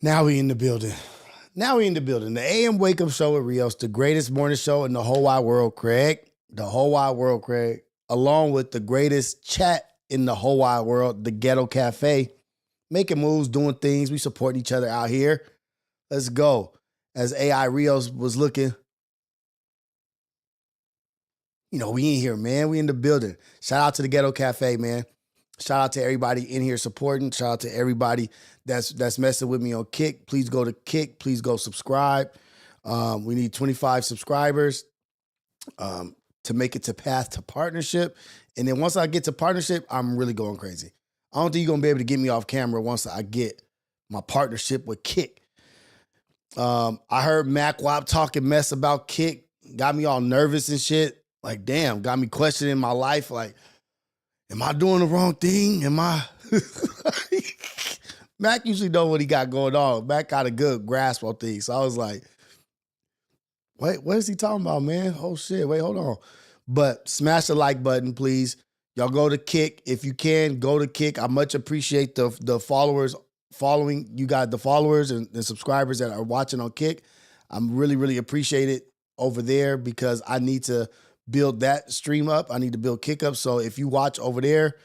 Now we in the building. Now we in the building. The AM Wake Up Show with Rios, the greatest morning show in the whole wide world, Craig. The whole wide world, Craig. Along with the greatest chat in the whole wide world, the Ghetto Cafe. Making moves, doing things. We supporting each other out here. Let's go. As AI Rios was looking, we in here, man. We in the building. Shout out to the Ghetto Cafe, man. Shout out to everybody in here supporting. Shout out to everybody that's messing with me on Kick. Please go to Kick. Please go subscribe. We need 25 subscribers to make it to path to partnership. And then once I get to partnership, I'm really going crazy. I don't think you're going to be able to get me off camera once I get my partnership with Kick. I heard Mac Wop talking mess about Kick. Got me all nervous and shit. Like, damn, got me questioning my life. Like, am I doing the wrong thing? Am I? Mac usually know what he got going on. Mac got a good grasp on things. So I was like, wait, what is he talking about, man? Oh, shit. Wait, hold on. But smash the like button, please. Y'all go to Kick. If you can, go to Kick. I much appreciate the followers following. You got the followers and the subscribers that are watching on Kick. I'm really, really appreciate it over there because I need to build that stream up. I need to build Kick up. So if you watch over there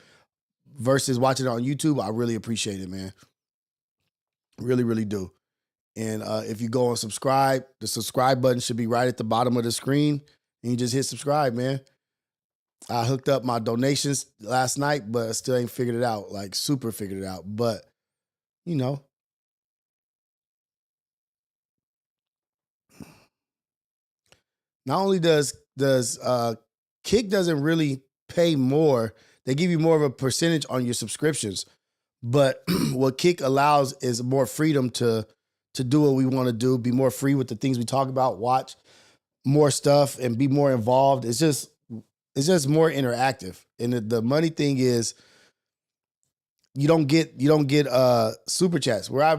versus watching it on YouTube, I really appreciate it, man. Really, really do. And if you go and subscribe, the subscribe button should be right at the bottom of the screen. And you just hit subscribe, man. I hooked up my donations last night, but I still ain't figured it out, like super figured it out. But, not only does Kick doesn't really pay more, they give you more of a percentage on your subscriptions. But what Kick allows is more freedom to do what we want to do, be more free with the things we talk about, watch more stuff, and be more involved. It's just more interactive. And the money thing is, you don't get super chats. Where I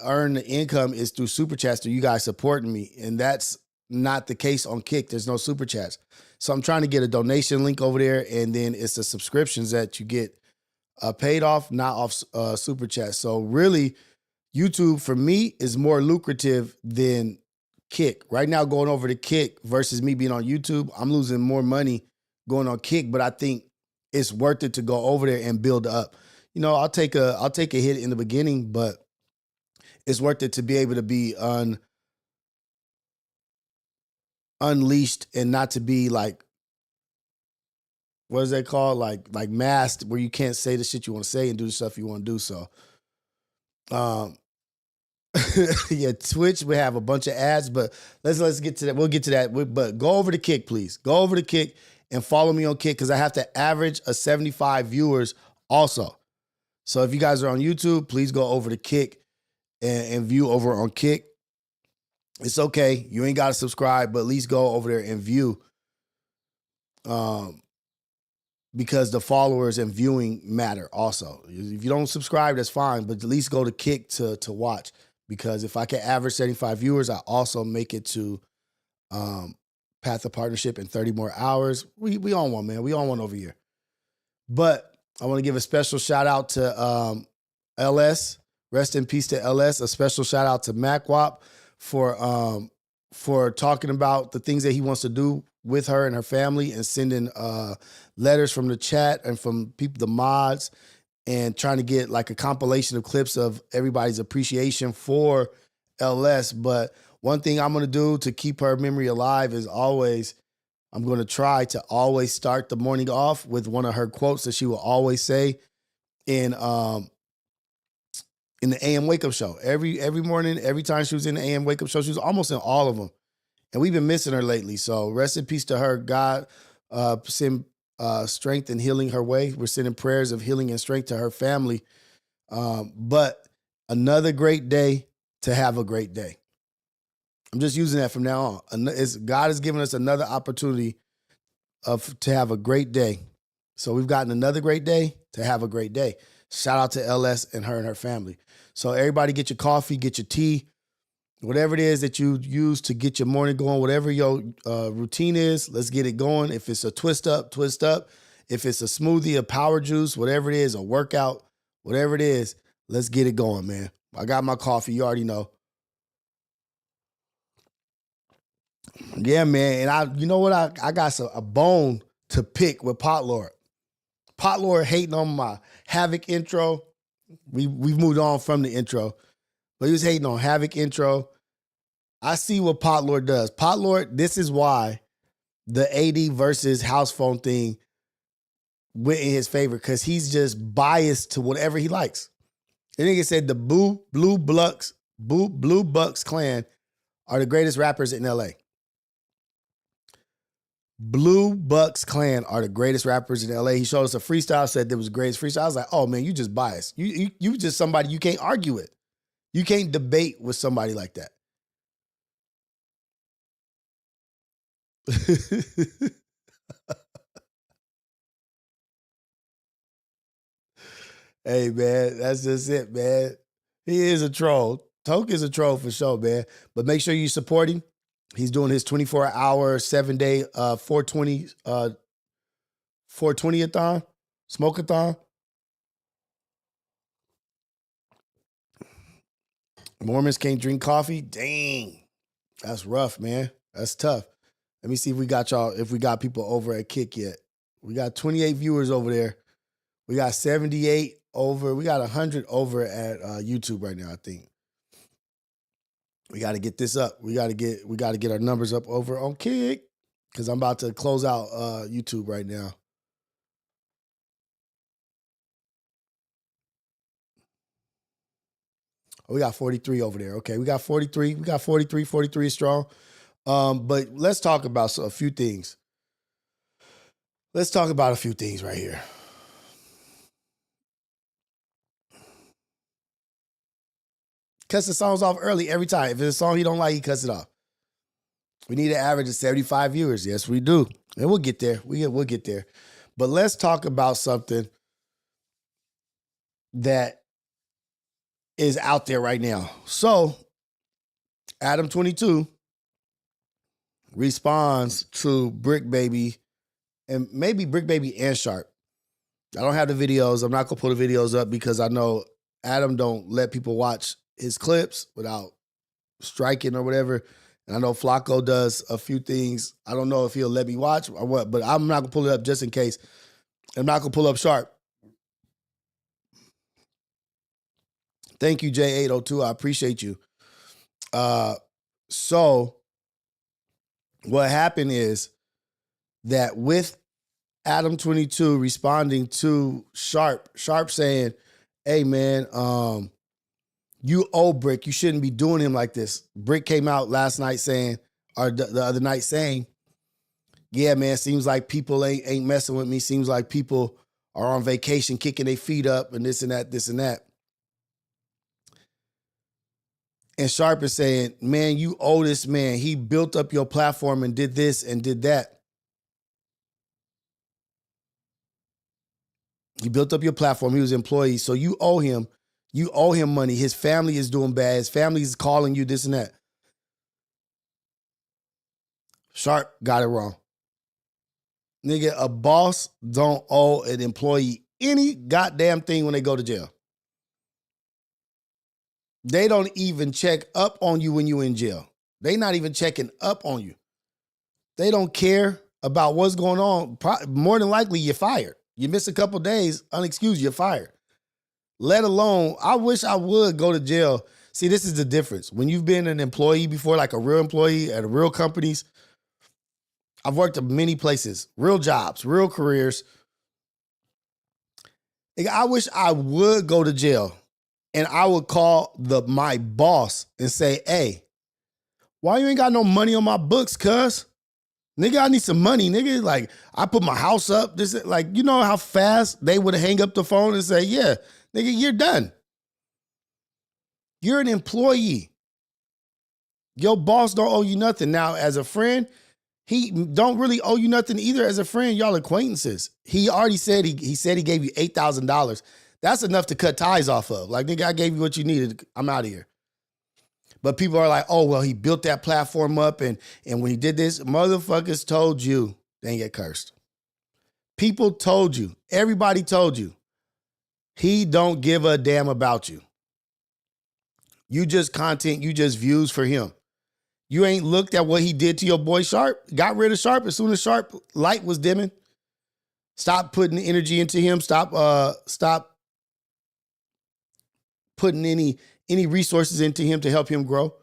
earn the income is through super chats, through you guys supporting me, and that's not the case on Kick. There's no super chats, so I'm trying to get a donation link over there, and then it's the subscriptions that you get paid off, not off super chats. So really, YouTube for me is more lucrative than Kick. Right now, going over to Kick versus me being on YouTube, I'm losing more money going on Kick, but I think it's worth it to go over there and build up. I'll take a hit in the beginning, but it's worth it to be able to be unleashed and not to be like, what is that called? Like masked, where you can't say the shit you want to say and do the stuff you want to do. So, yeah, Twitch, we have a bunch of ads, but let's get to that. We'll get to that. But go over to Kick, please. Go over to Kick and follow me on Kick because I have to average a 75 viewers also. So if you guys are on YouTube, please go over to Kick and view over on Kick. It's okay. You ain't got to subscribe, but at least go over there and view. Because the followers and viewing matter also. If you don't subscribe, that's fine, but at least go to Kick to watch. Because if I can average 75 viewers, I also make it to Path of Partnership in 30 more hours. We on one, man. We on one over here. But I want to give a special shout out to LS. Rest in peace to LS. A special shout out to Mac Wop for talking about the things that he wants to do with her and her family and sending letters from the chat and from people, the mods, and trying to get like a compilation of clips of everybody's appreciation for LS. But one thing I'm going to do to keep her memory alive is I'm going to try to always start the morning off with one of her quotes that she will always say in the AM Wake Up Show. Every morning, every time she was in the AM Wake Up Show, she was almost in all of them. And we've been missing her lately. So rest in peace to her. God send strength and healing her way. We're sending prayers of healing and strength to her family. But another great day to have a great day. I'm just using that from now on. God has given us another opportunity to have a great day. So we've gotten another great day to have a great day. Shout out to LS and her family. So everybody get your coffee, get your tea, whatever it is that you use to get your morning going, whatever your routine is, let's get it going. If it's a twist up, twist up. If it's a smoothie, a power juice, whatever it is, a workout, whatever it is, Let's get it going, man. I got my coffee. You already know. Yeah, man. And you know what? I got a bone to pick with Pot Lord. Pot Lord hating on my Havoc intro. We've moved on from the intro, but he was hating on Havoc intro. I see what Pot Lord does. Pot Lord, this is why the AD versus house phone thing went in his favor, because he's just biased to whatever he likes. The nigga said the Blue Bucks clan are the greatest rappers in LA. Blue Bucks clan are the greatest rappers in LA. He showed us a freestyle, said there was the greatest freestyle. I was like, oh man, you just biased. You just somebody you can't argue with. You can't debate with somebody like that. Hey man, that's just it, man. He is a troll. Toke is a troll for sure, man. But make sure you support him. He's doing his 24-hour, 7-day, 420-a-thon, smoke-a-thon. Mormons can't drink coffee? Dang. That's rough, man. That's tough. Let me see if we got people over at Kick yet. We got 28 viewers over there. We got 78 over. We got 100 over at YouTube right now, I think. We got to get this up. We got to get our numbers up over on Kick, because I'm about to close out YouTube right now. Oh, we got 43 over there. Okay, we got 43. We got 43. 43 is strong. But let's talk about a few things. Let's talk about a few things right here. Cuts the songs off early every time. If it's a song he don't like, he cuts it off. We need an average of 75 viewers. Yes, we do. And we'll get there. We'll get there. But let's talk about something that is out there right now. So, Adam22 responds to Bricc Baby, and maybe Bricc Baby and Sharp. I don't have the videos. I'm not going to pull the videos up because I know Adam don't let people watch his clips without striking or whatever. And I know Flacco does a few things. I don't know if he'll let me watch or what, but I'm not going to pull it up just in case. I'm not going to pull up Sharp. Thank you, J802. I appreciate you. So what happened is that with Adam22 responding to Sharp saying, hey, man, you owe Bricc. You shouldn't be doing him like this. Bricc came out last night saying, or the other night saying, yeah, man, seems like people ain't messing with me. Seems like people are on vacation, kicking their feet up and this and that, this and that. And Sharp is saying, man, you owe this man. He built up your platform and did this and did that. He built up your platform. He was an employee. So you owe him. You owe him money. His family is doing bad. His family is calling you this and that. Sharp got it wrong. Nigga, a boss don't owe an employee any goddamn thing when they go to jail. They don't even check up on you when you're in jail. They not even checking up on you. They don't care about what's going on. More than likely, you're fired. You miss a couple days, unexcused, you're fired. Let alone, I wish I would go to jail. See, this is the difference. When you've been an employee before, like a real employee at real companies, I've worked at many places, real jobs, real careers. I wish I would go to jail and I would call my boss and say, hey, why you ain't got no money on my books, cuz? Nigga, I need some money, nigga. Like, I put my house up. This, like, you know how fast they would hang up the phone and say, yeah, nigga, you're done. You're an employee. Your boss don't owe you nothing. Now, as a friend, he don't really owe you nothing either. As a friend, y'all acquaintances. He already said he said he gave you $8,000. That's enough to cut ties off of. Like, nigga, I gave you what you needed. I'm out of here. But people are like, oh, well, he built that platform up, and when he did this, motherfuckers told you they ain't get cursed. People told you. Everybody told you. He don't give a damn about you. You just content, you just views for him. You ain't looked at what he did to your boy Sharp. Got rid of Sharp as soon as Sharp light was dimming. Stop putting the energy into him. Stop putting any resources into him to help him grow.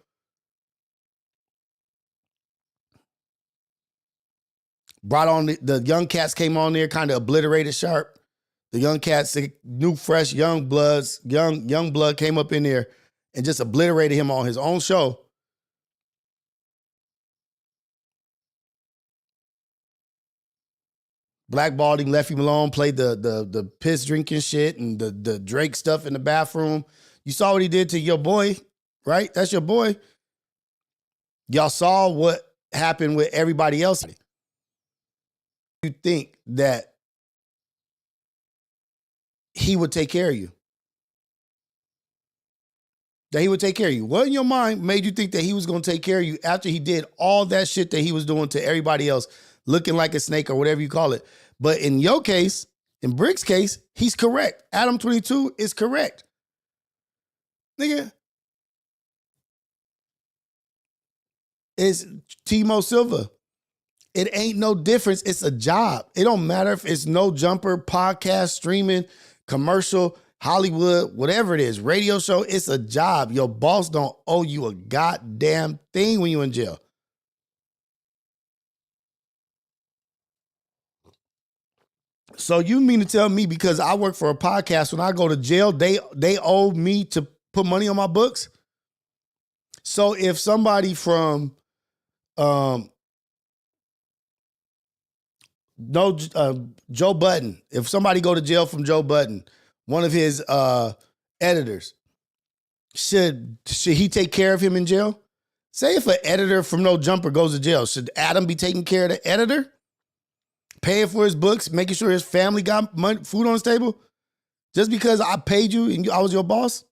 Brought on the young cats, came on there, kind of obliterated Sharp. The young cats, the new, fresh, young blood came up in there and just obliterated him on his own show. Blackballed him, left him alone, played the piss drinking shit and the Drake stuff in the bathroom. You saw what he did to your boy, right? That's your boy. Y'all saw what happened with everybody else. You think that he would take care of you? That he would take care of you? What in your mind made you think that he was going to take care of you after he did all that shit that he was doing to everybody else, looking like a snake or whatever you call it? But in your case, in Brick's case, he's correct. Adam22 is correct. Nigga, it's Timo Silva. It ain't no difference. It's a job. It don't matter if it's no jumper, podcast, streaming, commercial, Hollywood, whatever it is, radio show. It's a job. Your boss don't owe you a goddamn thing when you're in jail. So you mean to tell me because I work for a podcast, when I go to jail, they owe me to put money on my books? So if somebody from Joe Budden, if somebody go to jail from Joe Budden, one of his editors, should he take care of him in jail? Say if an editor from No Jumper goes to jail, should Adam be taking care of the editor? Paying for his books, making sure his family got money, food on his table? Just because I paid you and I was your boss?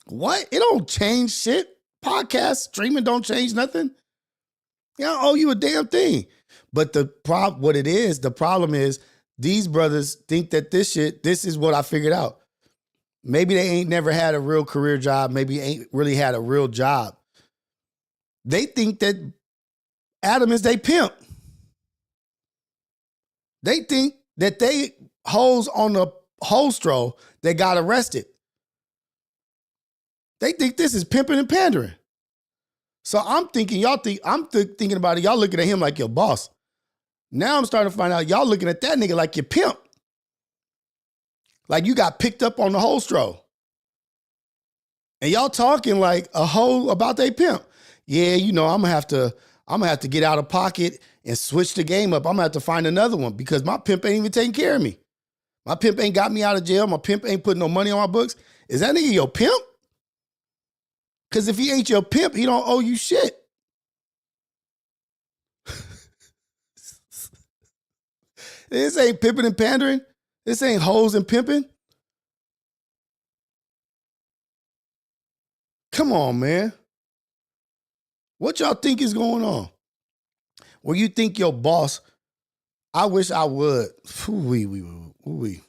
What? It don't change shit. Podcast, streaming don't change nothing. I don't owe you a damn thing. But the problem is these brothers think that this is what I figured out. Maybe they ain't never had a real career job. Maybe ain't really had a real job. They think that Adam is they pimp. They think that they hoes on the hostro that got arrested. They think this is pimping and pandering. So I'm thinking, thinking about it. Y'all looking at him like your boss. Now I'm starting to find out y'all looking at that nigga like your pimp. Like you got picked up on the hostro. And y'all talking like a hoe about they pimp. Yeah, I'm gonna have to get out of pocket and switch the game up. I'm gonna have to find another one because my pimp ain't even taking care of me. My pimp ain't got me out of jail. My pimp ain't putting no money on my books. Is that nigga your pimp? Because if he ain't your pimp, he don't owe you shit. This ain't pimping and pandering. This ain't hoes and pimping. Come on, man. What y'all think is going on? Where you think your boss, I wish I would. Ooh-wee.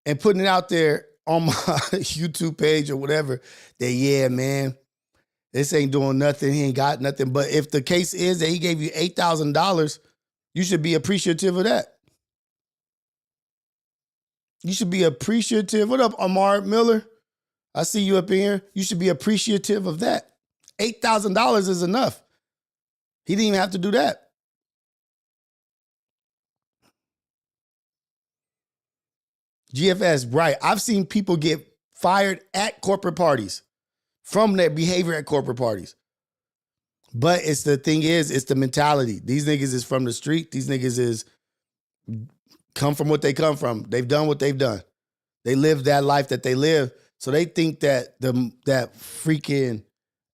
And putting it out there on my YouTube page or whatever, that, yeah, man, this ain't doing nothing. He ain't got nothing. But if the case is that he gave you $8,000, you should be appreciative of that. You should be appreciative. What up, Amar Miller? I see you up in here. You should be appreciative of that. $8,000 is enough. He didn't even have to do that. GFS, right. I've seen people get fired at corporate parties from their behavior at corporate parties. But it's the mentality. These niggas is from the street. These niggas is come from what they come from. They've done what they've done. They live that life that they live. So they think that that freaking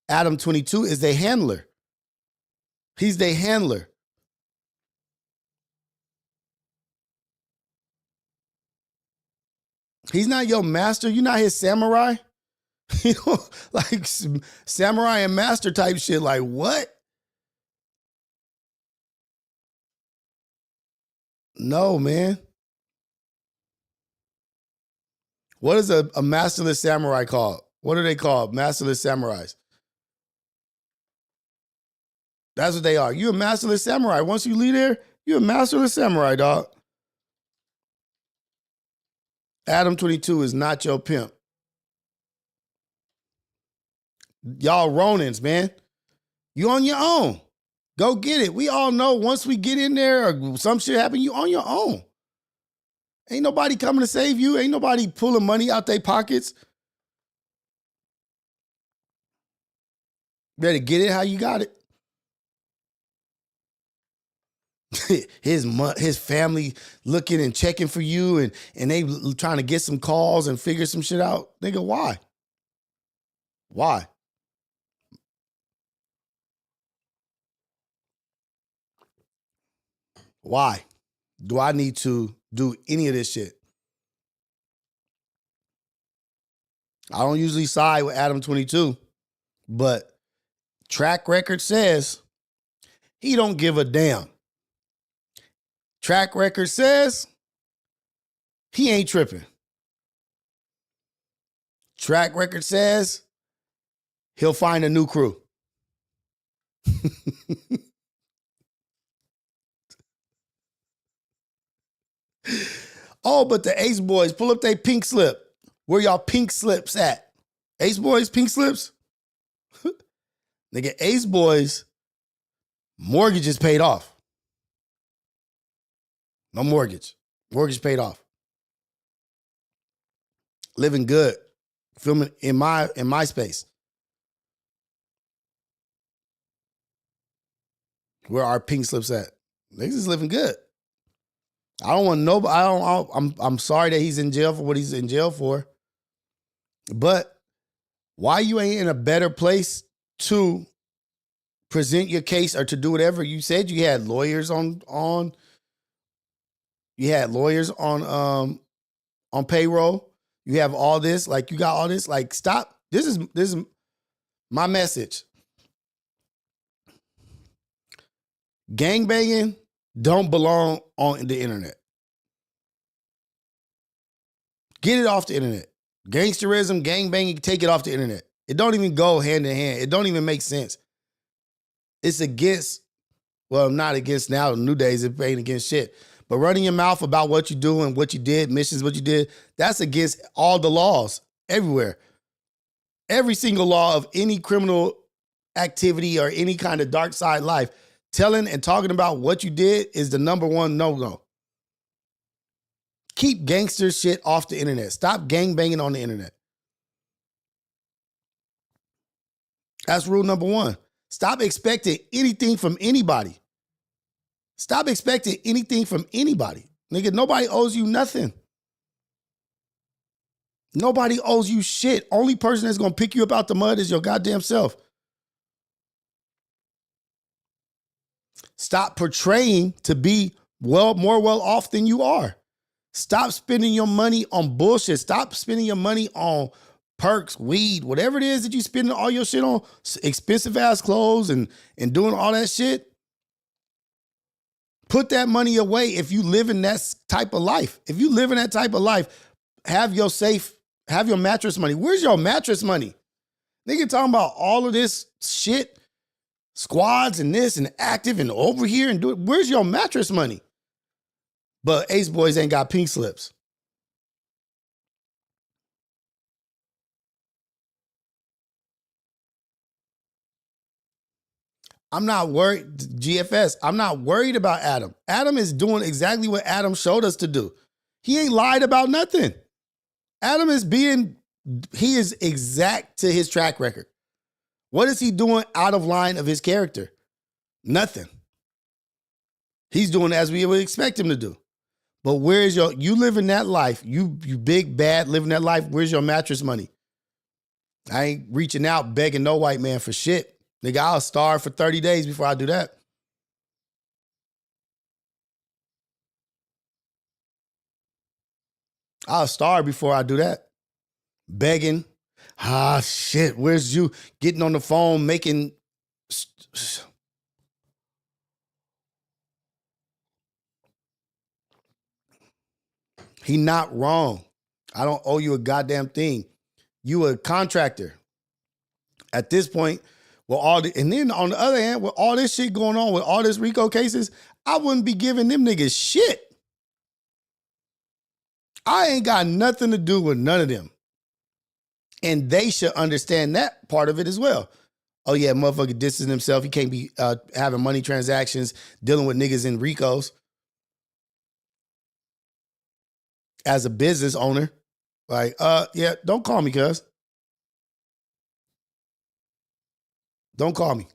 Adam22 is their handler. He's their handler. He's not your master. You're not his samurai. Like samurai and master type shit. Like what? No, man. What is a masterless samurai called? What are they called? Masterless samurais. That's what they are. You a masterless samurai. Once you leave there, you a masterless samurai, dog. Adam.72 is not your pimp. Y'all Ronins, man. You on your own. Go get it. We all know once we get in there or some shit happen, you on your own. Ain't nobody coming to save you. Ain't nobody pulling money out their pockets. Better get it how you got it. His family looking and checking for you and they trying to get some calls and figure some shit out. Nigga, why? Why? Why do I need to do any of this shit? I don't usually side with Adam.22, but track record says he don't give a damn. Track record says he ain't tripping. Track record says he'll find a new crew. Oh, but the Ace Boys, pull up their pink slip. Where y'all pink slips at? Ace Boys, pink slips? Nigga, Ace Boys, mortgage is paid off. No mortgage. Mortgage paid off. Living good. Filming in my space. Where our pink slips at? Niggas is living good. I don't want nobody. I'm sorry that he's in jail for what he's in jail for. But why you ain't in a better place to present your case or to do whatever? You said you had lawyers on payroll. You have all this, like you got all this. Like, stop. This is my message. Gangbanging don't belong on the internet. Get it off the internet. Gangsterism, gangbanging, take it off the internet. It don't even go hand in hand. It don't even make sense. It's against, well, not against now, the new days, it ain't against shit. But running your mouth about what you do and what you did, missions, what you did, that's against all the laws everywhere. Every single law of any criminal activity or any kind of dark side life, telling and talking about what you did is the number one no-go. Keep gangster shit off the internet. Stop gangbanging on the internet. That's rule number one. Stop expecting anything from anybody. Stop expecting anything from anybody. Nigga, nobody owes you nothing. Nobody owes you shit. Only person that's going to pick you up out the mud is your goddamn self. Stop portraying to be more well off than you are. Stop spending your money on bullshit. Stop spending your money on perks, weed, whatever it is that you spending all your shit on, expensive ass clothes and doing all that shit. Put that money away if you live in that type of life. If you live in that type of life, have your mattress money. Where's your mattress money? Nigga talking about all of this shit, squads and this and active and over here and do it. Where's your mattress money? But Ace Boys ain't got pink slips. I'm not worried, GFS, I'm not worried about Adam. Adam is doing exactly what Adam showed us to do. He ain't lied about nothing. Adam he is exact to his track record. What is he doing out of line of his character? Nothing. He's doing as we would expect him to do. But where's you living that life, you big bad living that life, where's your mattress money? I ain't reaching out begging no white man for shit. Nigga, I'll starve for 30 days before I do that. I'll starve before I do that. Begging. Shit, where's you getting on the phone making... He not wrong. I don't owe you a goddamn thing. You a contractor. At this point, and then on the other hand, with all this shit going on, with all this RICO cases, I wouldn't be giving them niggas shit. I ain't got nothing to do with none of them. And they should understand that part of it as well. Oh yeah, motherfucker distancing himself. He can't be having money transactions, dealing with niggas in RICOs. As a business owner, like, yeah, don't call me, cuz. Don't call me.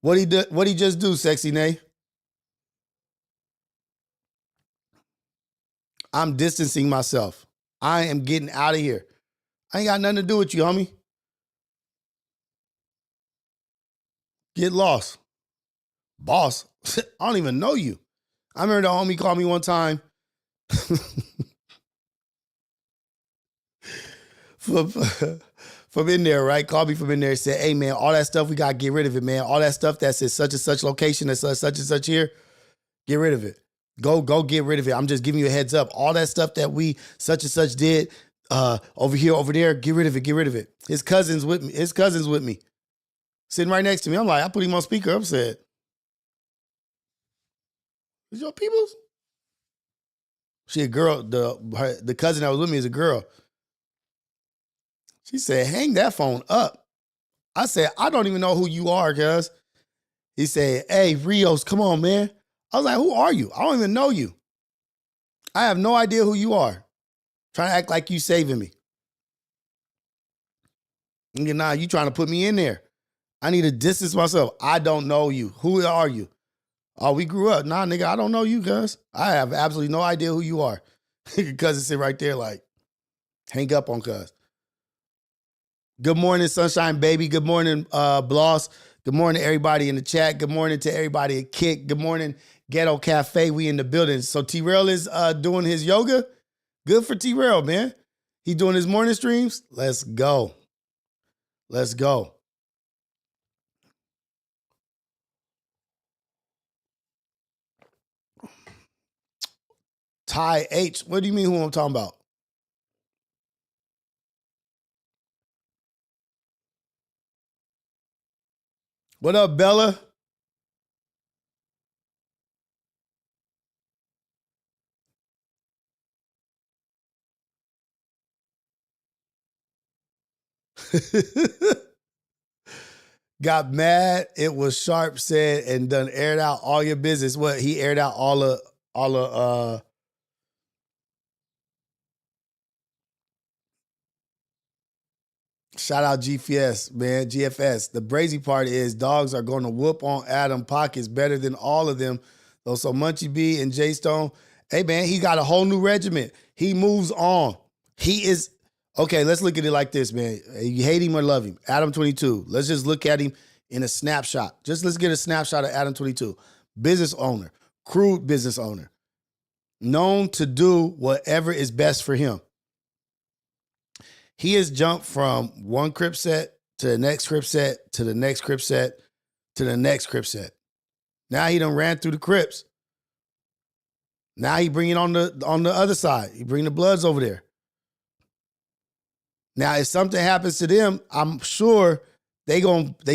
What he just do, Sexy Nay? I'm distancing myself. I am getting out of here. I ain't got nothing to do with you, homie. Get lost. Boss, I don't even know you. I remember the homie called me one time. From in there, right? Called me from in there and said, hey, man, all that stuff, we got to get rid of it, man. All that stuff that's at such and such location, that's such and such here, get rid of it. Go get rid of it. I'm just giving you a heads up. All that stuff that we such and such did over here, over there, get rid of it, get rid of it. His cousin's with me. Sitting right next to me. I'm like, I put him on speaker. I'm said, is your peoples? She a girl. The cousin that was with me is a girl. She said, hang that phone up. I said, I don't even know who you are, cuz. He said, hey, Rios, come on, man. I was like, who are you? I don't even know you. I have no idea who you are. Trying to act like you saving me. Nah, you trying to put me in there. I need to distance myself. I don't know you. Who are you? Oh, we grew up. Nah, nigga, I don't know you, cuz. I have absolutely no idea who you are. Cuz sit right there like, hang up on cuz. Good morning, Sunshine Baby. Good morning, Bloss. Good morning to everybody in the chat. Good morning to everybody at Kick. Good morning, Ghetto Cafe. We in the building. So T-Rail is doing his yoga. Good for T-Rail, man. He doing his morning streams. Let's go. Let's go. Ty H. What do you mean who I'm talking about? What up, Bella? Got mad. It was Sharp said and done aired out all your business. What? He aired out all the shout out GFS, man. GFS. The brazy part is dogs are going to whoop on Adam Pockets better than all of them. Though so Munchie B and J Stone. Hey man, he got a whole new regiment. He moves on. He is okay. Let's look at it like this, man. You hate him or love him. Adam 22. Let's just look at him in a snapshot. Let's get a snapshot of Adam 22. Business owner, crude business owner, known to do whatever is best for him. He has jumped from one crib set to the next crib set to the next crib set to the next crib set. Now he done ran through the crips. Now he bring it on the other side. He bring the Bloods over there. Now if something happens to them, I'm sure they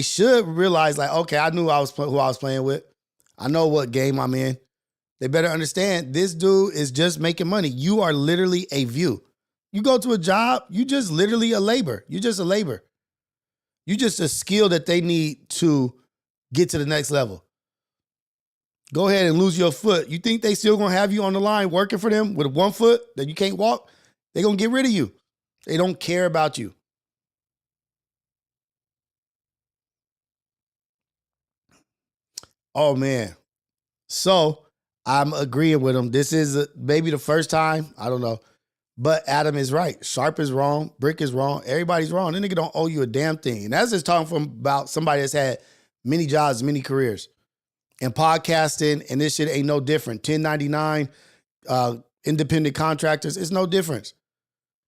should realize like, okay, I knew who I was playing with. I know what game I'm in. They better understand this dude is just making money. You are literally a view. You go to a job, you just literally a labor. You just a labor. You just a skill that they need to get to the next level. Go ahead and lose your foot. You think they still gonna have you on the line working for them with 1 foot that you can't walk? They're gonna get rid of you. They don't care about you. Oh man. So I'm agreeing with him. This is maybe the first time. I don't know. But Adam is right. Sharp is wrong. Bricc is wrong. Everybody's wrong. That nigga don't owe you a damn thing. And that's just talking about somebody that's had many jobs, many careers. And podcasting and this shit ain't no different. 1099, independent contractors, it's no difference.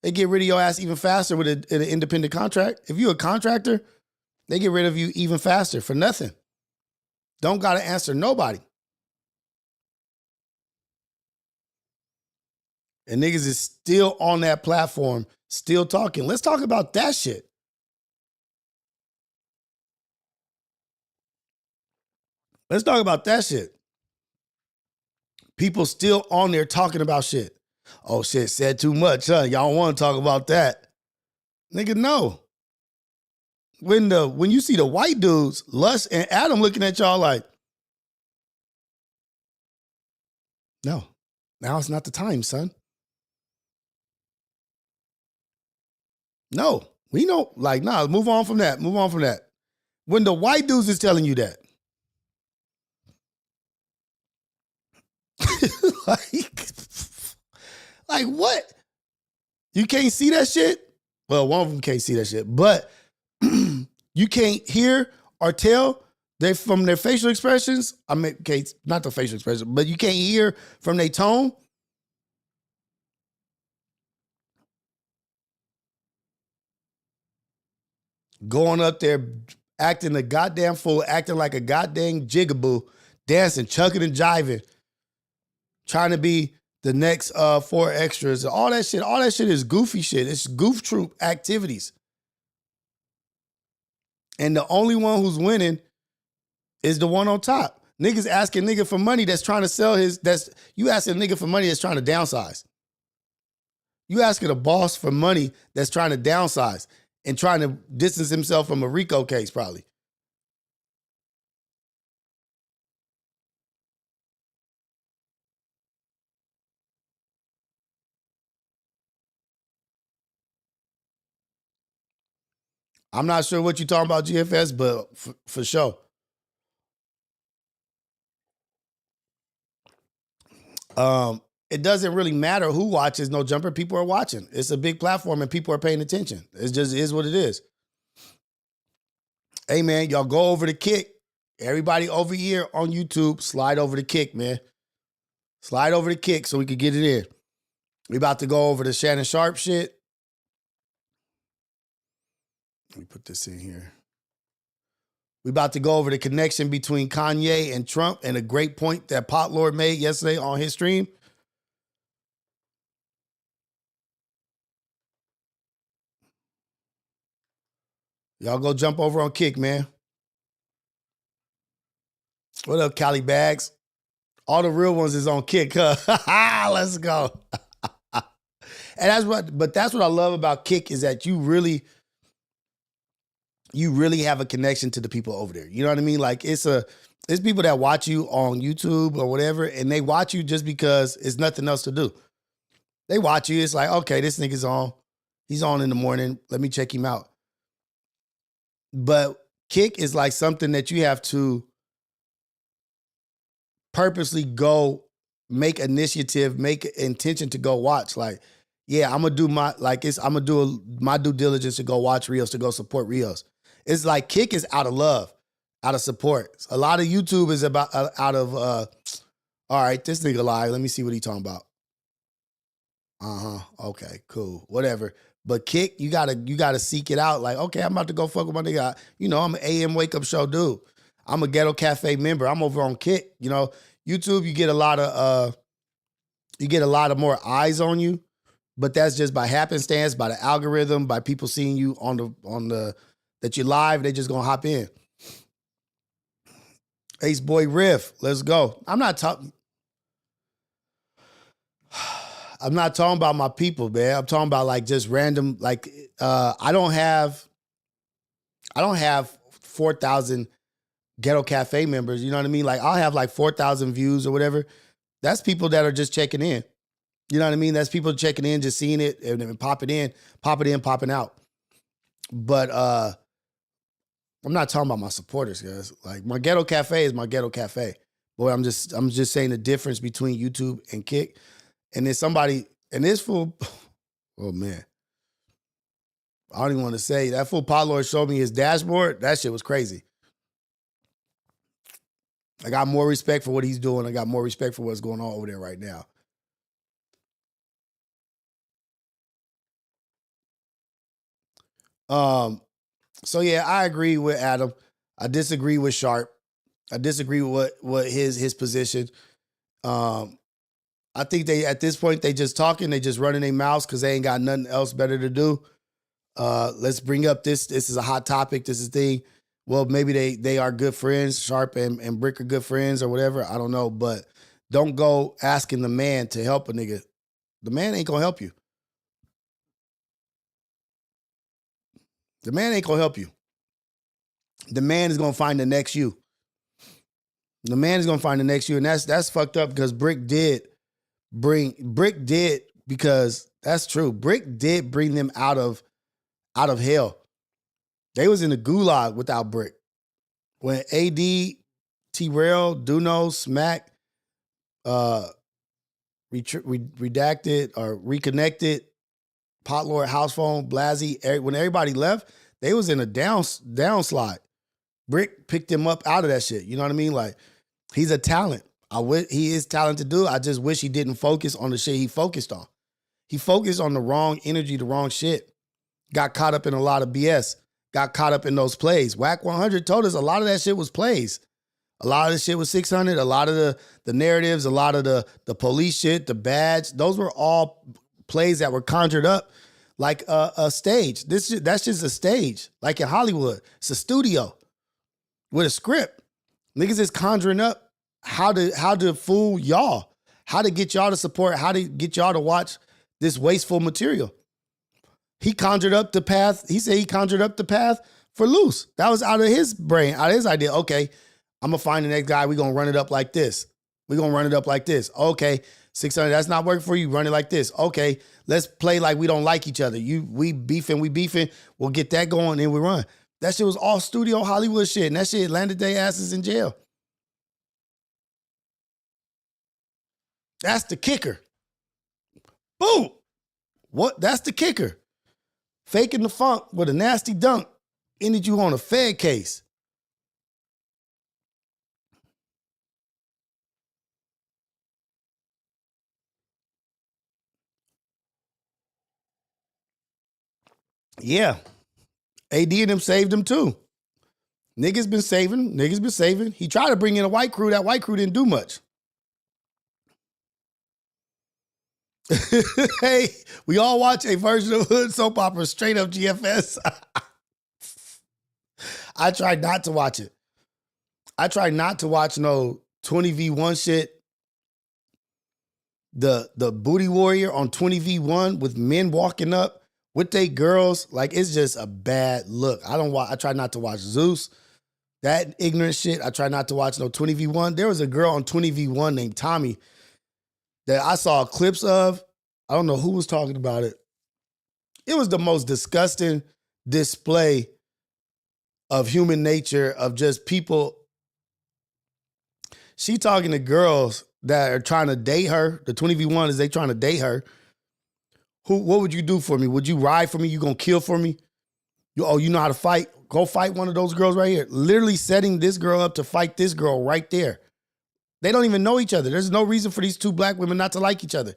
They get rid of your ass even faster with an independent contract. If you're a contractor, they get rid of you even faster for nothing. Don't got to answer nobody. And niggas is still on that platform, still talking. Let's talk about that shit. Let's talk about that shit. People still on there talking about shit. Oh shit, said too much, huh? Y'all don't want to talk about that. Nigga, no. When you see the white dudes, Lust and Adam looking at y'all like, no, now it's not the time, son. No, we know, like, nah, move on from that. Move on from that. When the white dudes is telling you that. like what? You can't see that shit? Well, one of them can't see that shit, but you can't hear or tell they from their facial expressions. I mean, okay, not the facial expression, but you can't hear from their tone. Going up there, acting a goddamn fool, acting like a goddamn jigaboo, dancing, chucking and jiving, trying to be the next four extras. All that shit is goofy shit. It's goof troop activities. And the only one who's winning is the one on top. Niggas asking nigga for money that's trying to sell you asking a nigga for money that's trying to downsize. You asking a boss for money that's trying to downsize and trying to distance himself from a RICO case, probably. I'm not sure what you're talking about, GFS, but for sure. It doesn't really matter who watches No Jumper. People are watching. It's a big platform and people are paying attention. It just is what it is. Hey, man, y'all go over to Kick. Everybody over here on YouTube, slide over to Kick, man. Slide over to Kick so we can get it in. We about to go over the Shannon Sharp shit. Let me put this in here. We about to go over the connection between Kanye and Trump and a great point that Pot Lord made yesterday on his stream. Y'all go jump over on Kick, man. What up, Cali Bags? All the real ones is on Kick, huh? Let's go. But that's what I love about Kick is that you really have a connection to the people over there. You know what I mean? Like it's people that watch you on YouTube or whatever, and they watch you just because it's nothing else to do. They watch you. It's like, okay, this nigga's on. He's on in the morning. Let me check him out. But Kick is like something that you have to purposely go make initiative, make intention to go watch. Like, yeah, I'm gonna do my my due diligence to go watch Rios, to go support Rios. It's like Kick is out of love, out of support. A lot of YouTube is about out of all right, this nigga live. Let me see what he talking about. Okay, cool. Whatever. But Kick, you gotta seek it out. Like, okay, I'm about to go fuck with my nigga. You know, I'm an AM wake up show dude. I'm a Ghetto Cafe member. I'm over on Kick. You know, YouTube, you get a lot of more eyes on you, but that's just by happenstance, by the algorithm, by people seeing you on the that you're live. They just gonna hop in. Ace Boy Riff, let's go. I'm not talking about my people, man. I'm talking about like just random, like I don't have 4,000 Ghetto Cafe members. You know what I mean? Like I'll have like 4,000 views or whatever. That's people that are just checking in. You know what I mean? That's people checking in, just seeing it and popping out. But I'm not talking about my supporters, guys. Like my Ghetto Cafe is my Ghetto Cafe. Boy, I'm just saying the difference between YouTube and Kick. And then somebody, and this fool, oh man. I don't even want to say, that fool Pot Lord showed me his dashboard. That shit was crazy. I got more respect for what he's doing. I got more respect for what's going on over there right now. So yeah, I agree with Adam. I disagree with Sharp. I disagree with what his position. I think they at this point they just talking, they just running their mouths because they ain't got nothing else better to do. Let's bring up this. This is a hot topic. This is thing. Well, maybe they are good friends. Sharp and Bricc are good friends or whatever. I don't know, but don't go asking the man to help a nigga. The man ain't gonna help you. The man ain't gonna help you. The man is gonna find the next you. The man is gonna find the next you, and that's fucked up because Bricc did because that's true. Bricc did bring them out of hell. They was in the gulag without Bricc. When AD, T-Rail, Duno, Smack, redacted or reconnected, Potlord, House Phone, Blasey, when everybody left, they was in a downslide. Bricc picked him up out of that shit. You know what I mean? Like, he's a talent. He is talented dude. I just wish he didn't focus on the shit he focused on. He focused on the wrong energy, the wrong shit. Got caught up in a lot of BS. Got caught up in those plays. Whack 100 told us a lot of that shit was plays. A lot of the shit was 600. A lot of the narratives, a lot of the police shit, the badge. Those were all plays that were conjured up like a stage. That's just a stage. Like in Hollywood, it's a studio with a script. Niggas is conjuring up how to fool y'all, how to get y'all to support, how to get y'all to watch this wasteful material. He conjured up the path. He said he conjured up the path for Loose. That was out of his brain, out of his idea. Okay, I'm going to find the next guy. We're going to run it up like this. We're going to run it up like this. Okay, 600, that's not working for you. Run it like this. Okay, let's play like we don't like each other. We beefing. We'll get that going and we run. That shit was all studio Hollywood shit, and that shit landed their asses in jail. That's the kicker. Boom. What? That's the kicker. Faking the funk with a nasty dunk ended you on a Fed case. Yeah. AD and them saved him too. Niggas been saving. He tried to bring in a white crew. That white crew didn't do much. Hey, we all watch a version of hood soap opera, straight up GFS. I tried not to watch it. I tried not to watch no 20v1 shit. The booty warrior on 20v1 with men walking up with they girls. Like, it's just a bad look. I try not to watch Zeus. That ignorant shit. I try not to watch no 20v1. There was a girl on 20v1 named Tommy that I saw clips of. I don't know who was talking about it. It was the most disgusting display of human nature, of just people. She talking to girls that are trying to date her. The 20v1 is they trying to date her. What would you do for me? Would you ride for me? You gonna kill for me? You know how to fight? Go fight one of those girls right here. Literally setting this girl up to fight this girl right there. They don't even know each other. There's no reason for these two black women not to like each other.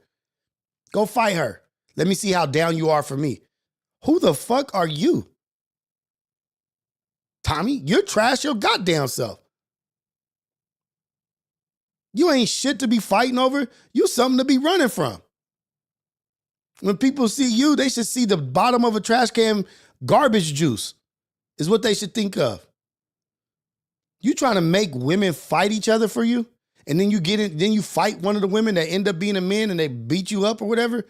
Go fight her. Let me see how down you are for me. Who the fuck are you? Tommy, you're trash your goddamn self. You ain't shit to be fighting over. You something to be running from. When people see you, they should see the bottom of a trash can garbage juice is what they should think of. You trying to make women fight each other for you? And then then you fight one of the women that end up being a man and they beat you up or whatever.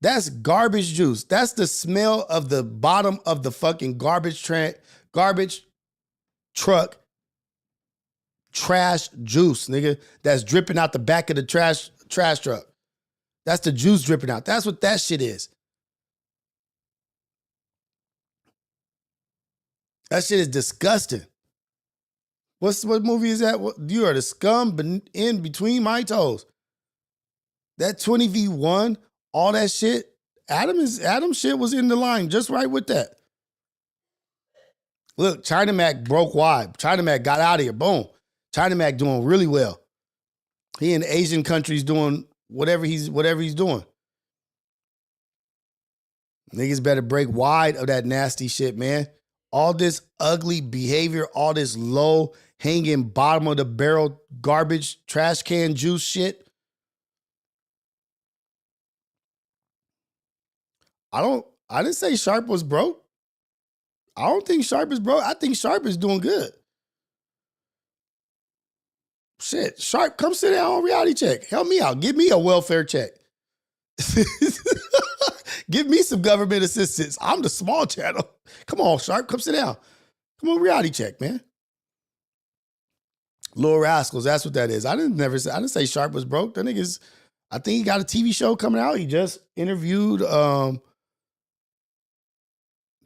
That's garbage juice. That's the smell of the bottom of the fucking garbage truck trash juice, nigga. That's dripping out the back of the trash truck. That's the juice dripping out. That's what that shit is. That shit is disgusting. What movie is that? You are the scum in between my toes. That 20v1, all that shit. Adam shit was in the line just right with that. Look, China Mac broke wide. China Mac got out of here. Boom. China Mac doing really well. He in Asian countries doing whatever he's doing. Niggas better break wide of that nasty shit, man. All this ugly behavior, all this low hanging bottom of the barrel garbage trash can juice shit. I didn't say Sharp was broke. I don't think Sharp is broke. I think Sharp is doing good. Shit, Sharp, come sit down on reality check. Help me out. Give me a welfare check. Give me some government assistance. I'm the small channel. Come on, Sharp, come sit down. Come on, reality check, man. Little Rascals, that's what that is. I didn't say Sharp was broke. That nigga's, I think he got a TV show coming out. He just interviewed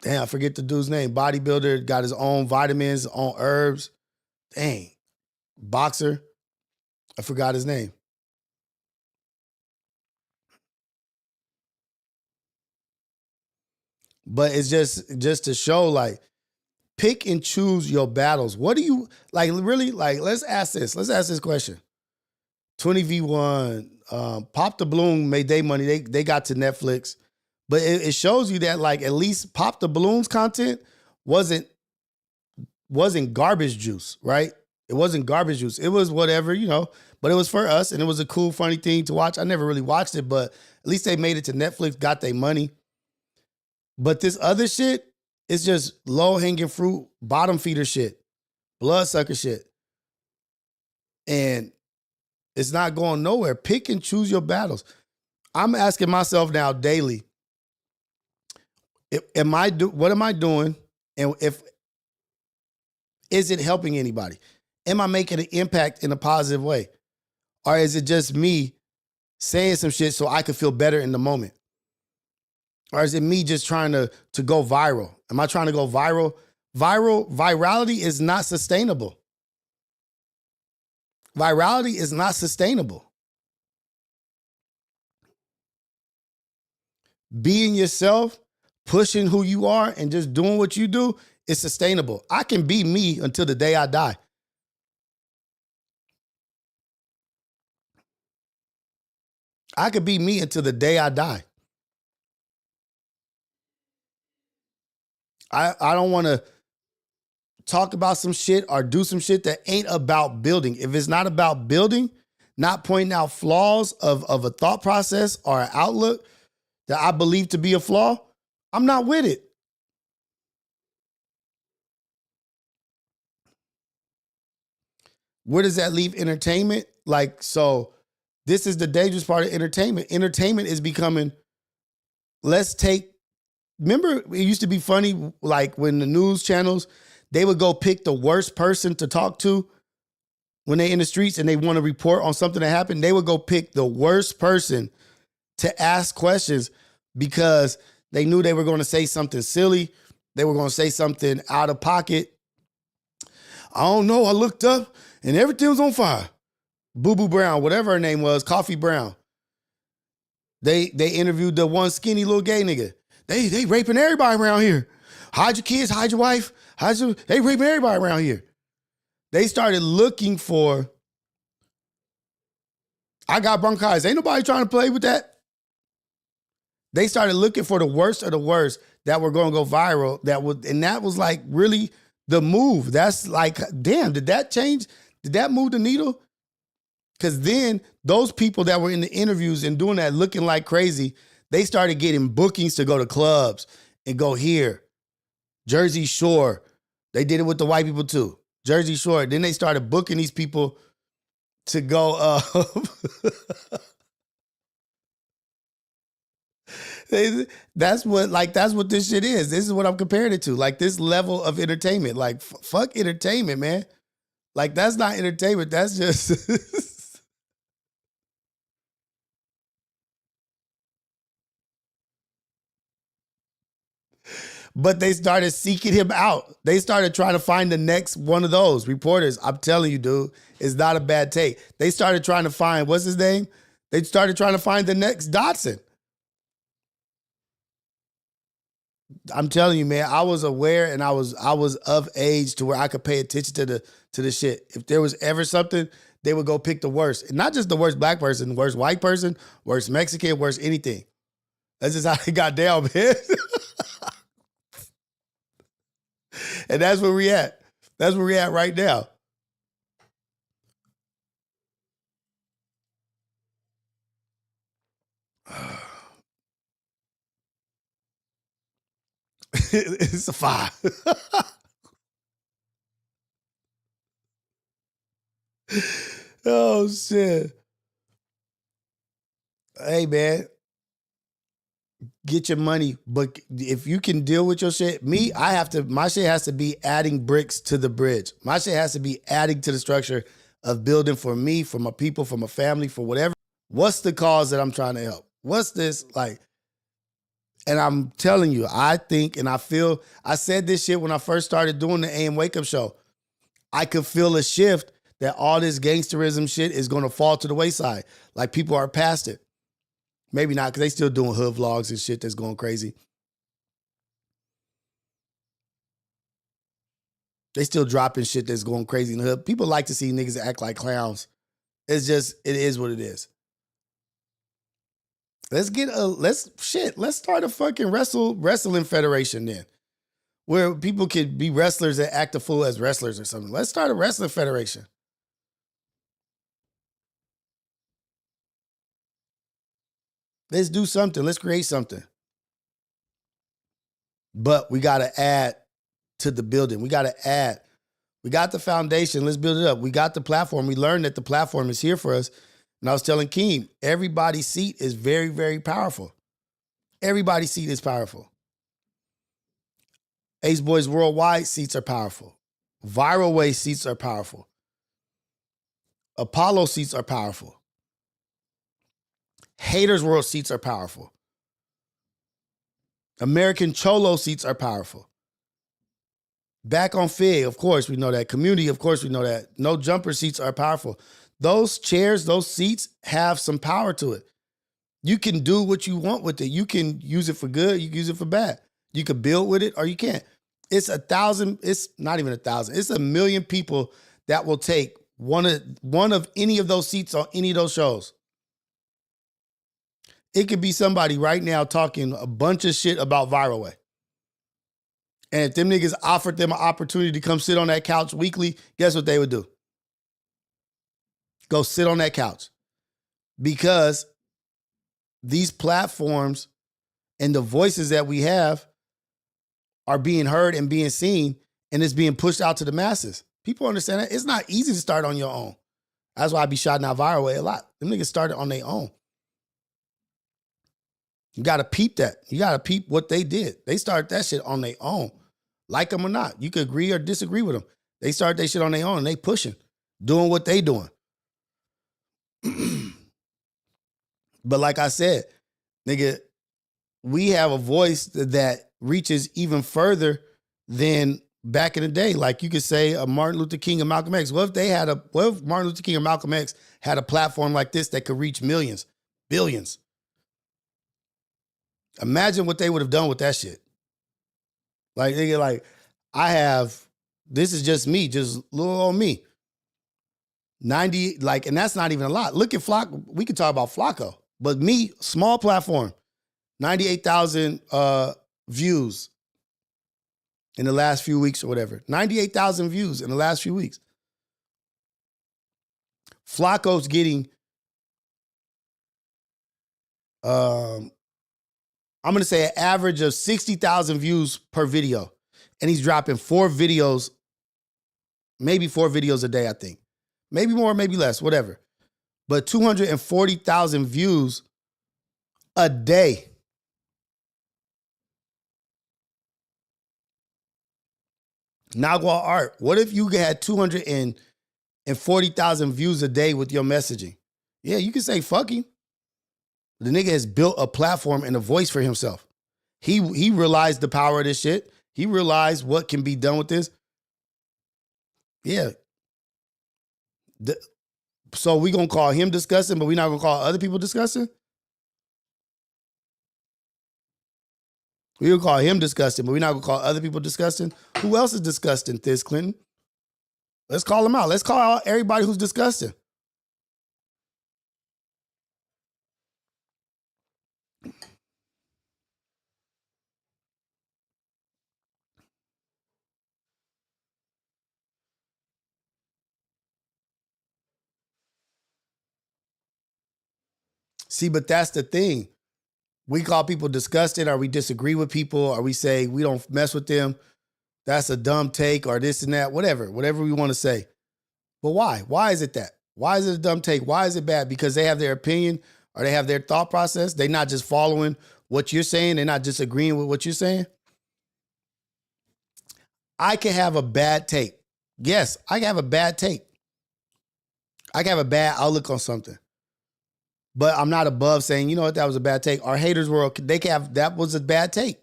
I forget the dude's name. Bodybuilder, got his own vitamins, own herbs. Dang. Boxer. I forgot his name. But it's just to show, like, pick and choose your battles. What do you, like, really, like, let's ask this question. 20v1, Pop the Balloon made their money. They got to Netflix. But it shows you that, like, at least Pop the Balloon's content wasn't garbage juice, right? It wasn't garbage juice. It was whatever, but it was for us, and it was a cool, funny thing to watch. I never really watched it, but at least they made it to Netflix, got their money. But this other shit, it's just low-hanging fruit, bottom feeder shit, bloodsucker shit. And it's not going nowhere. Pick and choose your battles. I'm asking myself now daily, what am I doing? And is it helping anybody? Am I making an impact in a positive way? Or is it just me saying some shit so I could feel better in the moment? Or is it me just trying to go viral? Am I trying to go viral? Virality is not sustainable. Virality is not sustainable. Being yourself, pushing who you are, and just doing what you do is sustainable. I can be me until the day I die. I could be me until the day I die. I don't want to talk about some shit or do some shit that ain't about building. If it's not about building, not pointing out flaws of a thought process or an outlook that I believe to be a flaw, I'm not with it. Where does that leave entertainment? Like, so this is the dangerous part of entertainment. Entertainment is becoming, remember it used to be funny, like when the news channels, they would go pick the worst person to talk to when they in the streets and they want to report on something that happened. They would go pick the worst person to ask questions because they knew they were going to say something silly. They were going to say something out of pocket. I don't know. I looked up and everything was on fire. Boo Boo Brown, whatever her name was, Coffee Brown. They interviewed the one skinny little gay nigga. They raping everybody around here. Hide your kids, hide your wife. They raping everybody around here. They started looking for, I got bronchitis. Ain't nobody trying to play with that. They started looking for the worst of the worst that were going to go viral. And that was like really the move. That's like, damn, did that change? Did that move the needle? Because then those people that were in the interviews and doing that looking like crazy, they started getting bookings to go to clubs and go here. Jersey Shore. They did it with the white people too. Jersey Shore. Then they started booking these people to go. That's what this shit is. This is what I'm comparing it to. Like this level of entertainment. Like fuck entertainment, man. Like that's not entertainment. That's just. But they started seeking him out. They started trying to find the next one of those reporters. I'm telling you, dude, it's not a bad take. They started trying to find, what's his name? They started trying to find the next Dotson. I'm telling you, man, I was aware and I was of age to where I could pay attention to the shit. If there was ever something, they would go pick the worst. And not just the worst black person, worst white person, worst Mexican, worst anything. That's just how it got down, man. And that's where we at. That's where we at right now. It's a 5. Oh shit. Hey man, get your money. But if you can deal with your shit, my shit has to be adding bricks to the bridge. My shit has to be adding to the structure of building for me, for my people, for my family, for whatever. What's the cause that I'm trying to help? What's this like? And I'm telling you, I think and I feel, I said this shit when I first started doing the AM Wake Up Show. I could feel a shift that all this gangsterism shit is going to fall to the wayside. Like people are past it. Maybe not, because they still doing hood vlogs and shit that's going crazy. They still dropping shit that's going crazy in the hood. People like to see niggas act like clowns. It's just, it is what it is. Let's start a fucking wrestling federation then. Where people could be wrestlers and act a fool as wrestlers or something. Let's start a wrestling federation. Let's do something. Let's create something. But we got to add to the building. We got to add. We got the foundation. Let's build it up. We got the platform. We learned that the platform is here for us. And I was telling Keem, everybody's seat is very, very powerful. Everybody's seat is powerful. Ace Boys Worldwide seats are powerful. Viral Way seats are powerful. Apollo seats are powerful. Haters World seats are powerful. American Cholo seats are powerful. Back on Fig, of course, we know that. Community, of course, we know that. No Jumper seats are powerful. Those chairs, those seats have some power to it. You can do what you want with it. You can use it for good. You can use it for bad. You can build with it or you can't. It's 1,000. It's not even 1,000. It's 1,000,000 people that will take one of any of those seats on any of those shows. It could be somebody right now talking a bunch of shit about Viral Way. And if them niggas offered them an opportunity to come sit on that couch weekly, guess what they would do? Go sit on that couch. Because these platforms and the voices that we have are being heard and being seen, and it's being pushed out to the masses. People understand that. It's not easy to start on your own. That's why I be shouting out Viral Way a lot. Them niggas started on their own. You got to peep that. You got to peep what they did. They started that shit on their own. Like them or not. You could agree or disagree with them. They started their shit on their own and they pushing. Doing what they doing. But like I said, nigga, we have a voice that reaches even further than back in the day. Like you could say a Martin Luther King and Malcolm X. What if Martin Luther King and Malcolm X had a platform like this that could reach millions, billions? Imagine what they would have done with that shit. Like, nigga, like, this is just me, just little old me. 90, like, and that's not even a lot. Look at Flacco. We could talk about Flacco. But me, small platform, 98,000 views in the last few weeks or whatever. 98,000 views in the last few weeks. Flacco's getting, I'm going to say an average of 60,000 views per video. And he's dropping 4 videos, maybe 4 videos a day, I think. Maybe more, maybe less, whatever. But 240,000 views a day. Nagua Art, what if you had 240,000 views a day with your messaging? Yeah, you can say fuck him. The nigga has built a platform and a voice for himself. He realized the power of this shit. He realized what can be done with this. Yeah. So we gonna call him disgusting, but we're not gonna call other people disgusting? We gonna call him disgusting, but we're not gonna call other people disgusting? Who else is disgusting, Thiz Clinton? Let's call him out. Let's call out everybody who's disgusting. See, but that's the thing. We call people disgusted, or we disagree with people, or we say we don't mess with them. That's a dumb take, or this and that, whatever we want to say. But why? Why is it that? Why is it a dumb take? Why is it bad? Because they have their opinion or they have their thought process. They're not just following what you're saying. They're not just agreeing with what you're saying. I can have a bad take. Yes, I can have a bad take. I can have a bad outlook on something. But I'm not above saying, you know what, that was a bad take. Our haters they can have, that was a bad take.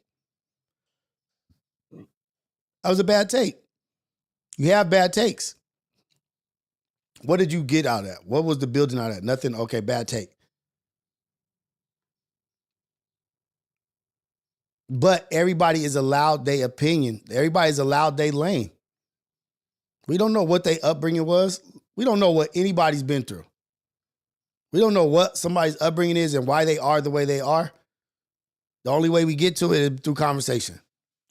That was a bad take. You have bad takes. What did you get out of that? What was the building out of that? Nothing. Okay, bad take. But everybody is allowed their opinion. Everybody is allowed their lane. We don't know what their upbringing was. We don't know what anybody's been through. We don't know what somebody's upbringing is and why they are the way they are. The only way we get to it is through conversation.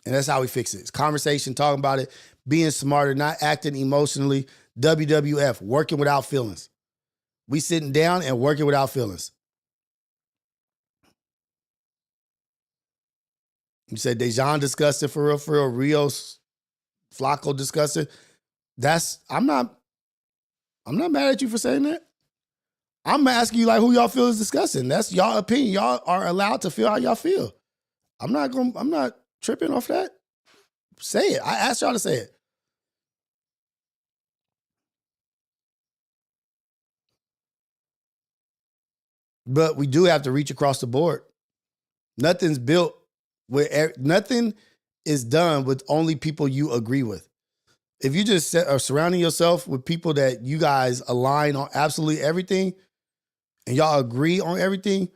And that's how we fix it. It's conversation, talking about it, being smarter, not acting emotionally. WWF, working without feelings. We sitting down and working without feelings. You said Doesnt discussed it for real. Rios, Flacco discussed it. I'm not mad at you for saying that. I'm asking you like who y'all feel is discussing. That's y'all opinion. Y'all are allowed to feel how y'all feel. I'm not tripping off that. Say it. I asked y'all to say it. But we do have to reach across the board. Nothing's built where nothing is done with only people you agree with. If you just are surrounding yourself with people that you guys align on absolutely everything and y'all agree on everything,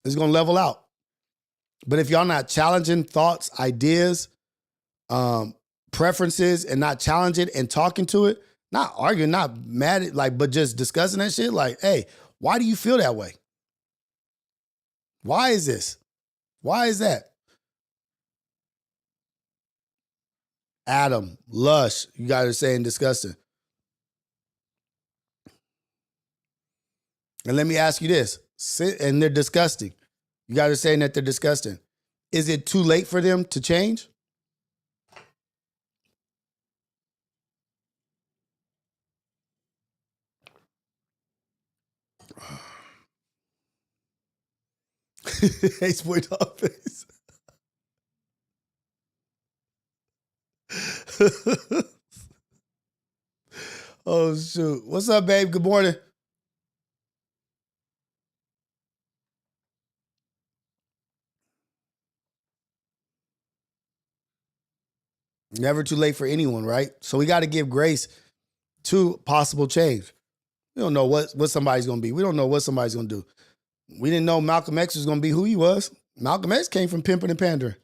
it's going to level out. But if y'all not challenging thoughts, ideas, preferences, and not challenging and talking to it, not arguing, not mad at but just discussing that shit, like, hey, why do you feel that way? Why is this? Why is that? Adam, Lush, you guys are saying disgusting. And let me ask you this, and they're disgusting. You guys are saying that they're disgusting. Is it too late for them to change? Ace point office. Oh, shoot. What's up, babe? Good morning. Never too late for anyone, right? So we got to give grace to possible change. We don't know what somebody's going to be. We don't know what somebody's going to do. We didn't know Malcolm X was going to be who he was. Malcolm X came from pimping and pandering.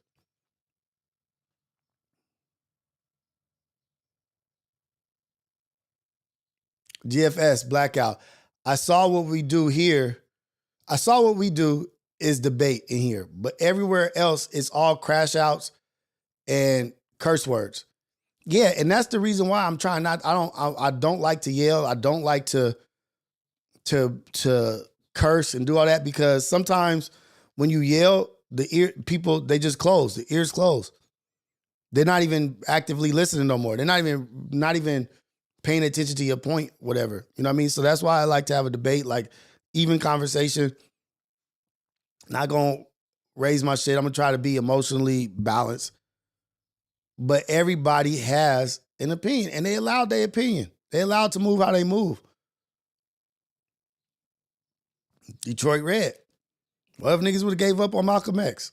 GFS, blackout. I saw what we do here. I saw what we do is debate in here, but everywhere else it's all crash outs and curse words. Yeah, and that's the reason why I'm trying not. I don't like to yell. I don't like to curse and do all that, because sometimes when you yell, people they just close. The ears close. They're not even actively listening no more. They're not even paying attention to your point, whatever. You know what I mean? So that's why I like to have a debate, like even conversation. Not gonna raise my shit. I'm gonna try to be emotionally balanced. But everybody has an opinion, and they allowed their opinion. They allowed to move how they move. Detroit Red. What if niggas would have gave up on Malcolm X?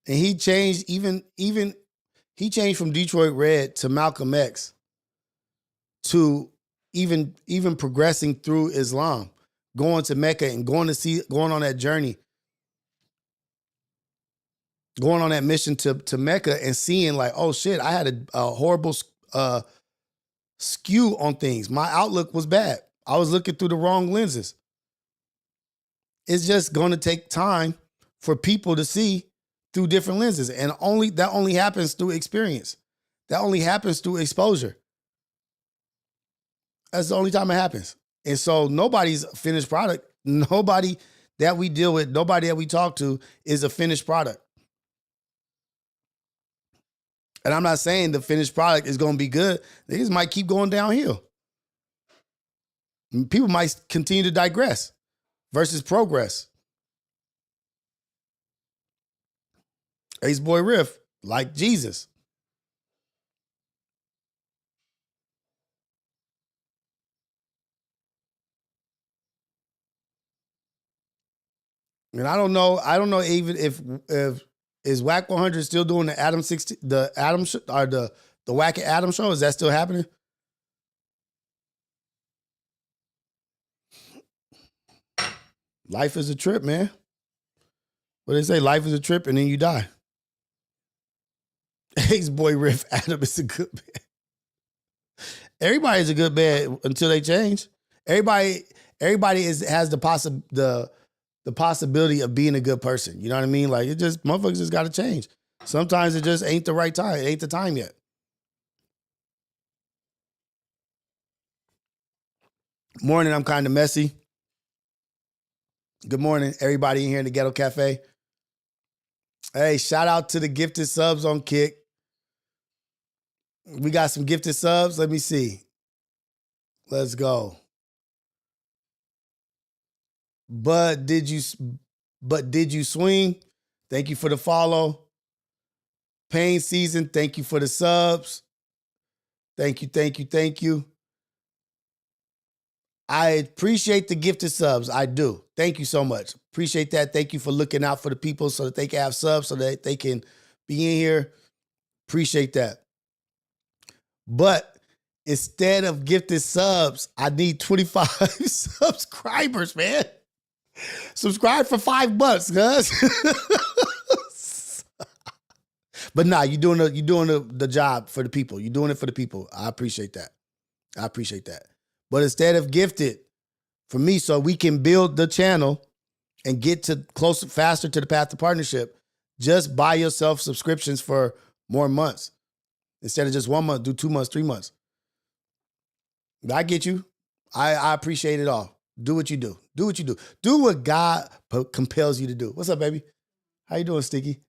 And he changed he changed from Detroit Red to Malcolm X to even progressing through Islam, going to Mecca and going on that journey, going on that mission to Mecca and seeing like, oh shit, I had a horrible skew on things. My outlook was bad. I was looking through the wrong lenses. It's just going to take time for people to see through different lenses. And that only happens through experience. That only happens through exposure. That's the only time it happens. And so nobody's a finished product. Nobody that we deal with, nobody that we talk to is a finished product. And I'm not saying the finished product is going to be good. These might keep going downhill. People might continue to digress versus progress. Ace Boy Riff, like Jesus. And I don't know even if is Whack 100 still doing the Adam 60, the Adam or the Whack at Adam show? Is that still happening? Life is a trip, man. What they say, life is a trip and then you die. Ace Boy Riff, Adam is a good man. Everybody's a good man until they change. Everybody has the possibility of being a good person. You know what I mean? Like, it just, motherfuckers just got to change. Sometimes it just ain't the right time. It ain't the time yet. Morning, I'm kind of messy. Good morning, everybody in here in the Ghetto Cafe. Hey, shout out to the gifted subs on Kick. We got some gifted subs. Let me see. Let's go. But did you swing? Thank you for the follow. Pain Season, thank you for the subs. Thank you. I appreciate the gifted subs. I do. Thank you so much. Appreciate that. Thank you for looking out for the people so that they can have subs, so that they can be in here. Appreciate that. But instead of gifted subs, I need 25 subscribers, man. Subscribe for $5, guys. But nah, you're doing the job for the people. You're doing it for the people. I appreciate that. But instead of gifted, for me, so we can build the channel and get to closer, faster to the path to partnership, just buy yourself subscriptions for more months. Instead of just 1 month, do 2 months, 3 months. I get you. I appreciate it all. Do what you do. Do what God compels you to do. What's up, baby? How you doing, Sticky?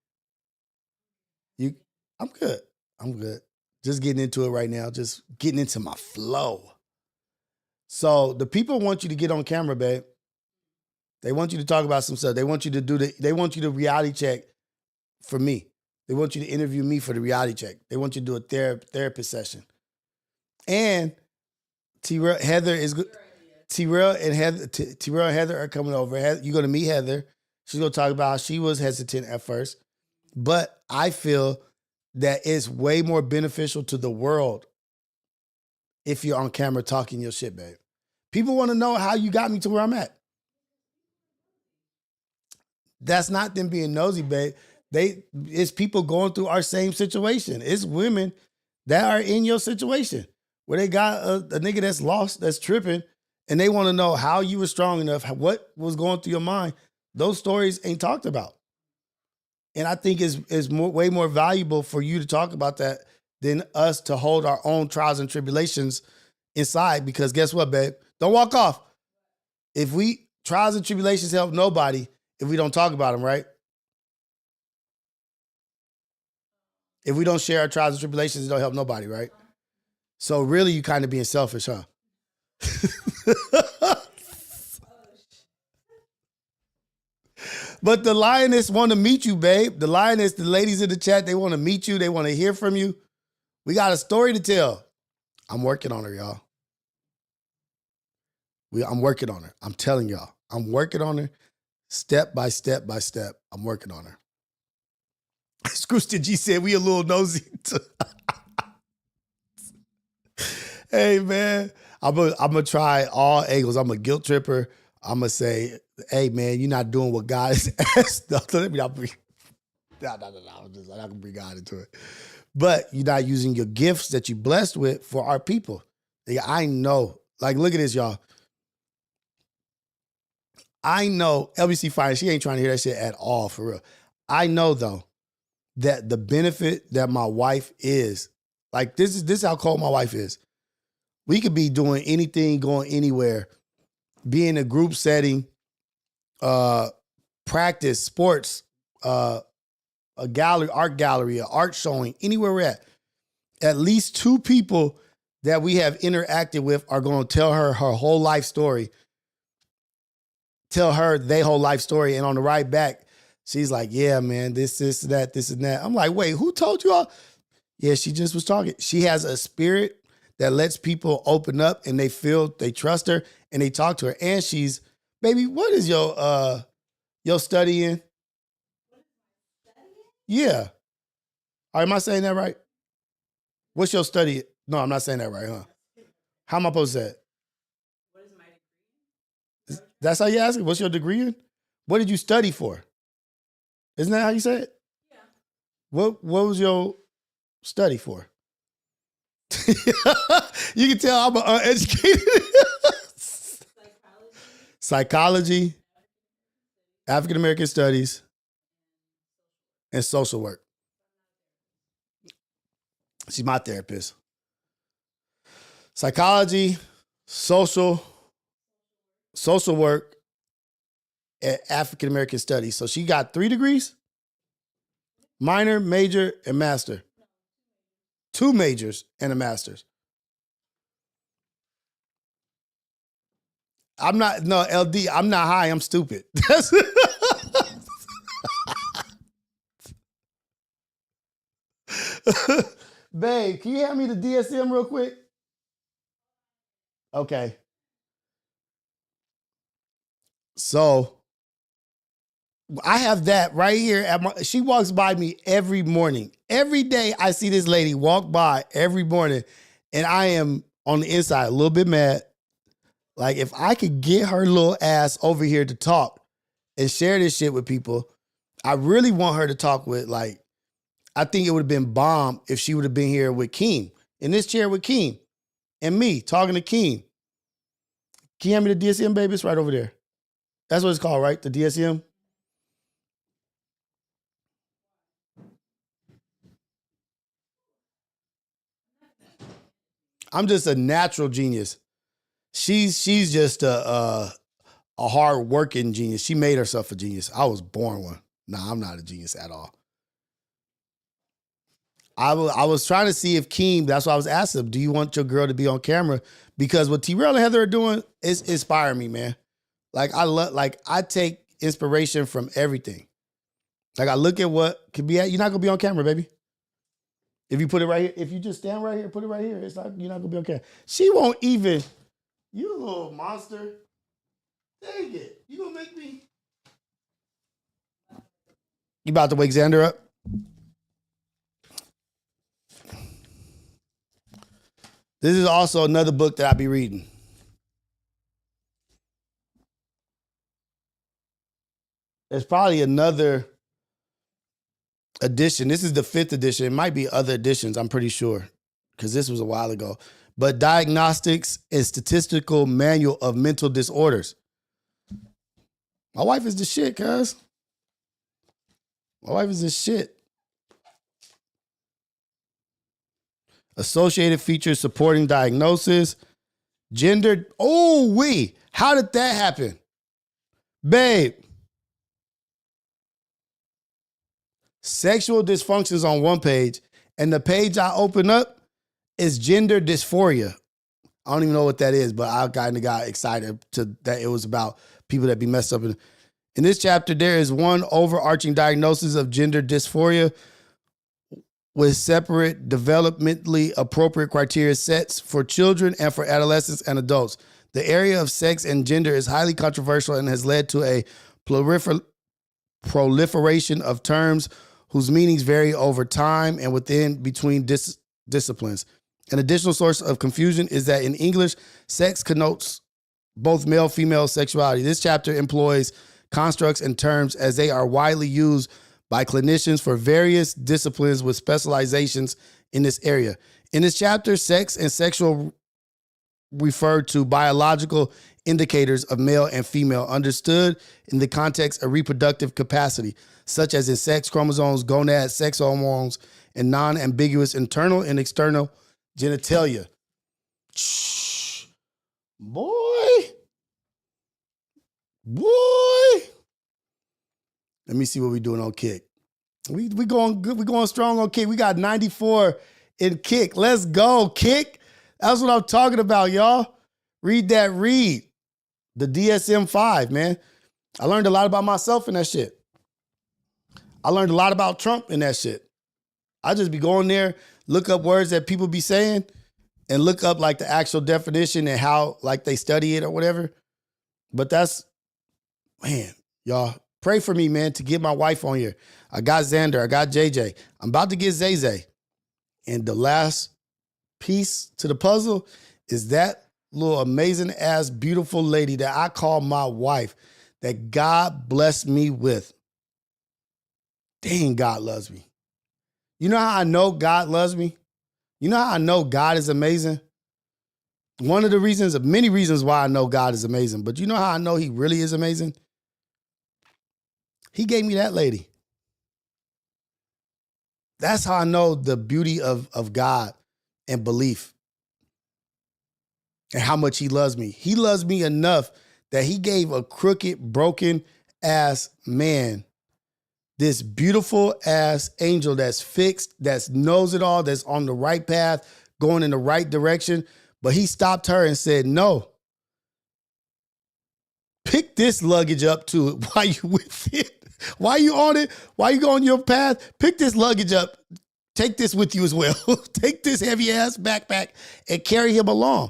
I'm good. Just getting into it right now. Just getting into my flow. So the people want you to get on camera, babe. They want you to talk about some stuff. They want you to reality check for me. They want you to interview me for the reality check. They want you to do a therapist session. And T-Rail and Heather are coming over. You're going to meet Heather. She's going to talk about how she was hesitant at first. But I feel that it's way more beneficial to the world if you're on camera talking your shit, babe. People want to know how you got me to where I'm at. That's not them being nosy, babe. It's people going through our same situation. It's women that are in your situation where they got a nigga that's lost, that's tripping, and they want to know how you were strong enough, what was going through your mind. Those stories ain't talked about. And I think it's way more valuable for you to talk about that than us to hold our own trials and tribulations inside. Because guess what, babe? Don't walk off. Trials and tribulations help nobody if we don't talk about them, right? If we don't share our trials and tribulations, it don't help nobody, right? So really, you kind of being selfish, huh? But the lioness want to meet you, babe. The lioness, the ladies in the chat, they want to meet you. They want to hear from you. We got a story to tell. I'm working on her, y'all. I'm working on her. I'm telling y'all. I'm working on her step by step by step. I'm working on her. Scrooster G said we a little nosy. Hey, man. I'm gonna try all angles. I'm a guilt tripper. I'm going to say, hey, man, you're not doing what God has asked. No, let me not bring. No. I'm not going to bring God into it. But you're not using your gifts that you're blessed with for our people. I know. Like, look at this, y'all. I know LBC Fire, she ain't trying to hear that shit at all, for real. I know, though, that the benefit that my wife is, like, this is how cold my wife is. We could be doing anything, going anywhere, be in a group setting, practice, sports, a gallery, an art showing, anywhere we're at least 2 people that we have interacted with are going to tell her whole life story. Tell her their whole life story. And on the ride back, she's like, yeah, man, this, that, this, and that. I'm like, wait, who told you all? Yeah, she just was talking. She has a spirit that lets people open up and they feel, they trust her and they talk to her. And she's, baby, what is your studying? Yeah. Am I saying that right? What's your study? No, I'm not saying that right, huh? How am I supposed to say it? What is my degree? That's how you ask it? What's your degree in? What did you study for? Isn't that how you say it? Yeah. What was your study for? You can tell I'm uneducated. Psychology, African American studies, and social work. She's my therapist. Psychology, social work, and African American studies. So she got 3 degrees? Minor, major, and master. 2 majors and a master's. I'm not, no, LD, I'm not high, I'm stupid. Babe, can you hand me the DSM real quick? Okay. So I have that right here she walks by me every morning. Every day I see this lady walk by every morning and I am on the inside a little bit mad. Like if I could get her little ass over here to talk and share this shit with people, I really want her to talk with, like, I think it would have been bomb if she would have been here with Keem, in this chair with Keem and me talking to Keem. Can you hand me the DSM, baby? It's right over there. That's what it's called, right? The DSM? I'm just a natural genius. She's just a hard working genius. She made herself a genius. I was born one. Nah, I'm not a genius at all. I was trying to see if Keem, that's why I was asking him, do you want your girl to be on camera? Because what T-Rail and Heather are doing is inspiring me, man. Like I take inspiration from everything. Like I look at what could be at, you're not gonna be on camera, baby. If you put it right here, if you just stand right here, put it right here, it's like you're not gonna be on camera. She won't even, you little monster. Dang it. You gonna make me. You about to wake Xander up? This is also another book that I be reading. There's probably another edition. This is the 5th edition. It might be other editions, I'm pretty sure, because this was a while ago. But Diagnostics and Statistical Manual of Mental Disorders. My wife is the shit, cuz. My wife is the shit. Associated features supporting diagnosis. Gender. Oh, how did that happen? Babe. Sexual dysfunctions on one page, and the page I open up is gender dysphoria. I don't even know what that is, but I kind of got excited that it was about people that be messed up. In this chapter, there is one overarching diagnosis of gender dysphoria with separate developmentally appropriate criteria sets for children and for adolescents and adults. The area of sex and gender is highly controversial and has led to a proliferation of terms whose meanings vary over time and between disciplines. An additional source of confusion is that in English, sex connotes both male-female sexuality. This chapter employs constructs and terms as they are widely used by clinicians for various disciplines with specializations in this area. In this chapter, sex and sexual refer to biological indicators of male and female understood in the context of reproductive capacity, such as in sex chromosomes, gonads, sex hormones, and non-ambiguous internal and external genitalia. Shh. Boy. Boy. Let me see what we doing on Kick. We going good. We going strong on Kick. We got 94 in Kick. Let's go, Kick. That's what I'm talking about, y'all. Read that read. The DSM-5, man. I learned a lot about myself in that shit. I learned a lot about Trump in that shit. I just be going there, look up words that people be saying, and look up like the actual definition and how like they study it or whatever. But that's, man, y'all pray for me, man, to get my wife on here. I got Xander. I got JJ. I'm about to get Zay Zay. And the last piece to the puzzle is that little amazing ass beautiful lady that I call my wife that God blessed me with. Dang, God loves me. You know how I know God loves me? You know how I know God is amazing? One of the reasons, many reasons why I know God is amazing, but you know how I know he really is amazing? He gave me that lady. That's how I know the beauty of God and belief and how much he loves me. He loves me enough that he gave a crooked, broken ass man this beautiful ass angel that's fixed, that knows it all, that's on the right path, going in the right direction. But he stopped her and said, no, pick this luggage up to it while you with it. While you on it, while you go on your path, pick this luggage up. Take this with you as well. Take this heavy ass backpack and carry him along.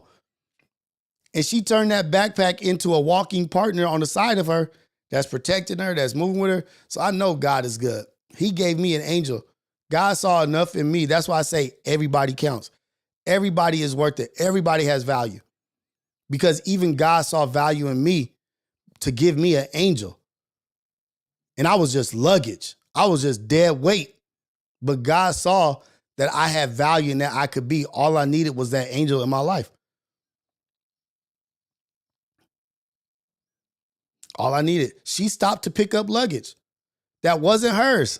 And she turned that backpack into a walking partner on the side of her that's protecting her, that's moving with her. So I know God is good. He gave me an angel. God saw enough in me. That's why I say everybody counts. Everybody is worth it. Everybody has value. Because even God saw value in me to give me an angel. And I was just luggage. I was just dead weight. But God saw that I had value and that I could be. All I needed was that angel in my life. All I needed. She stopped to pick up luggage that wasn't hers.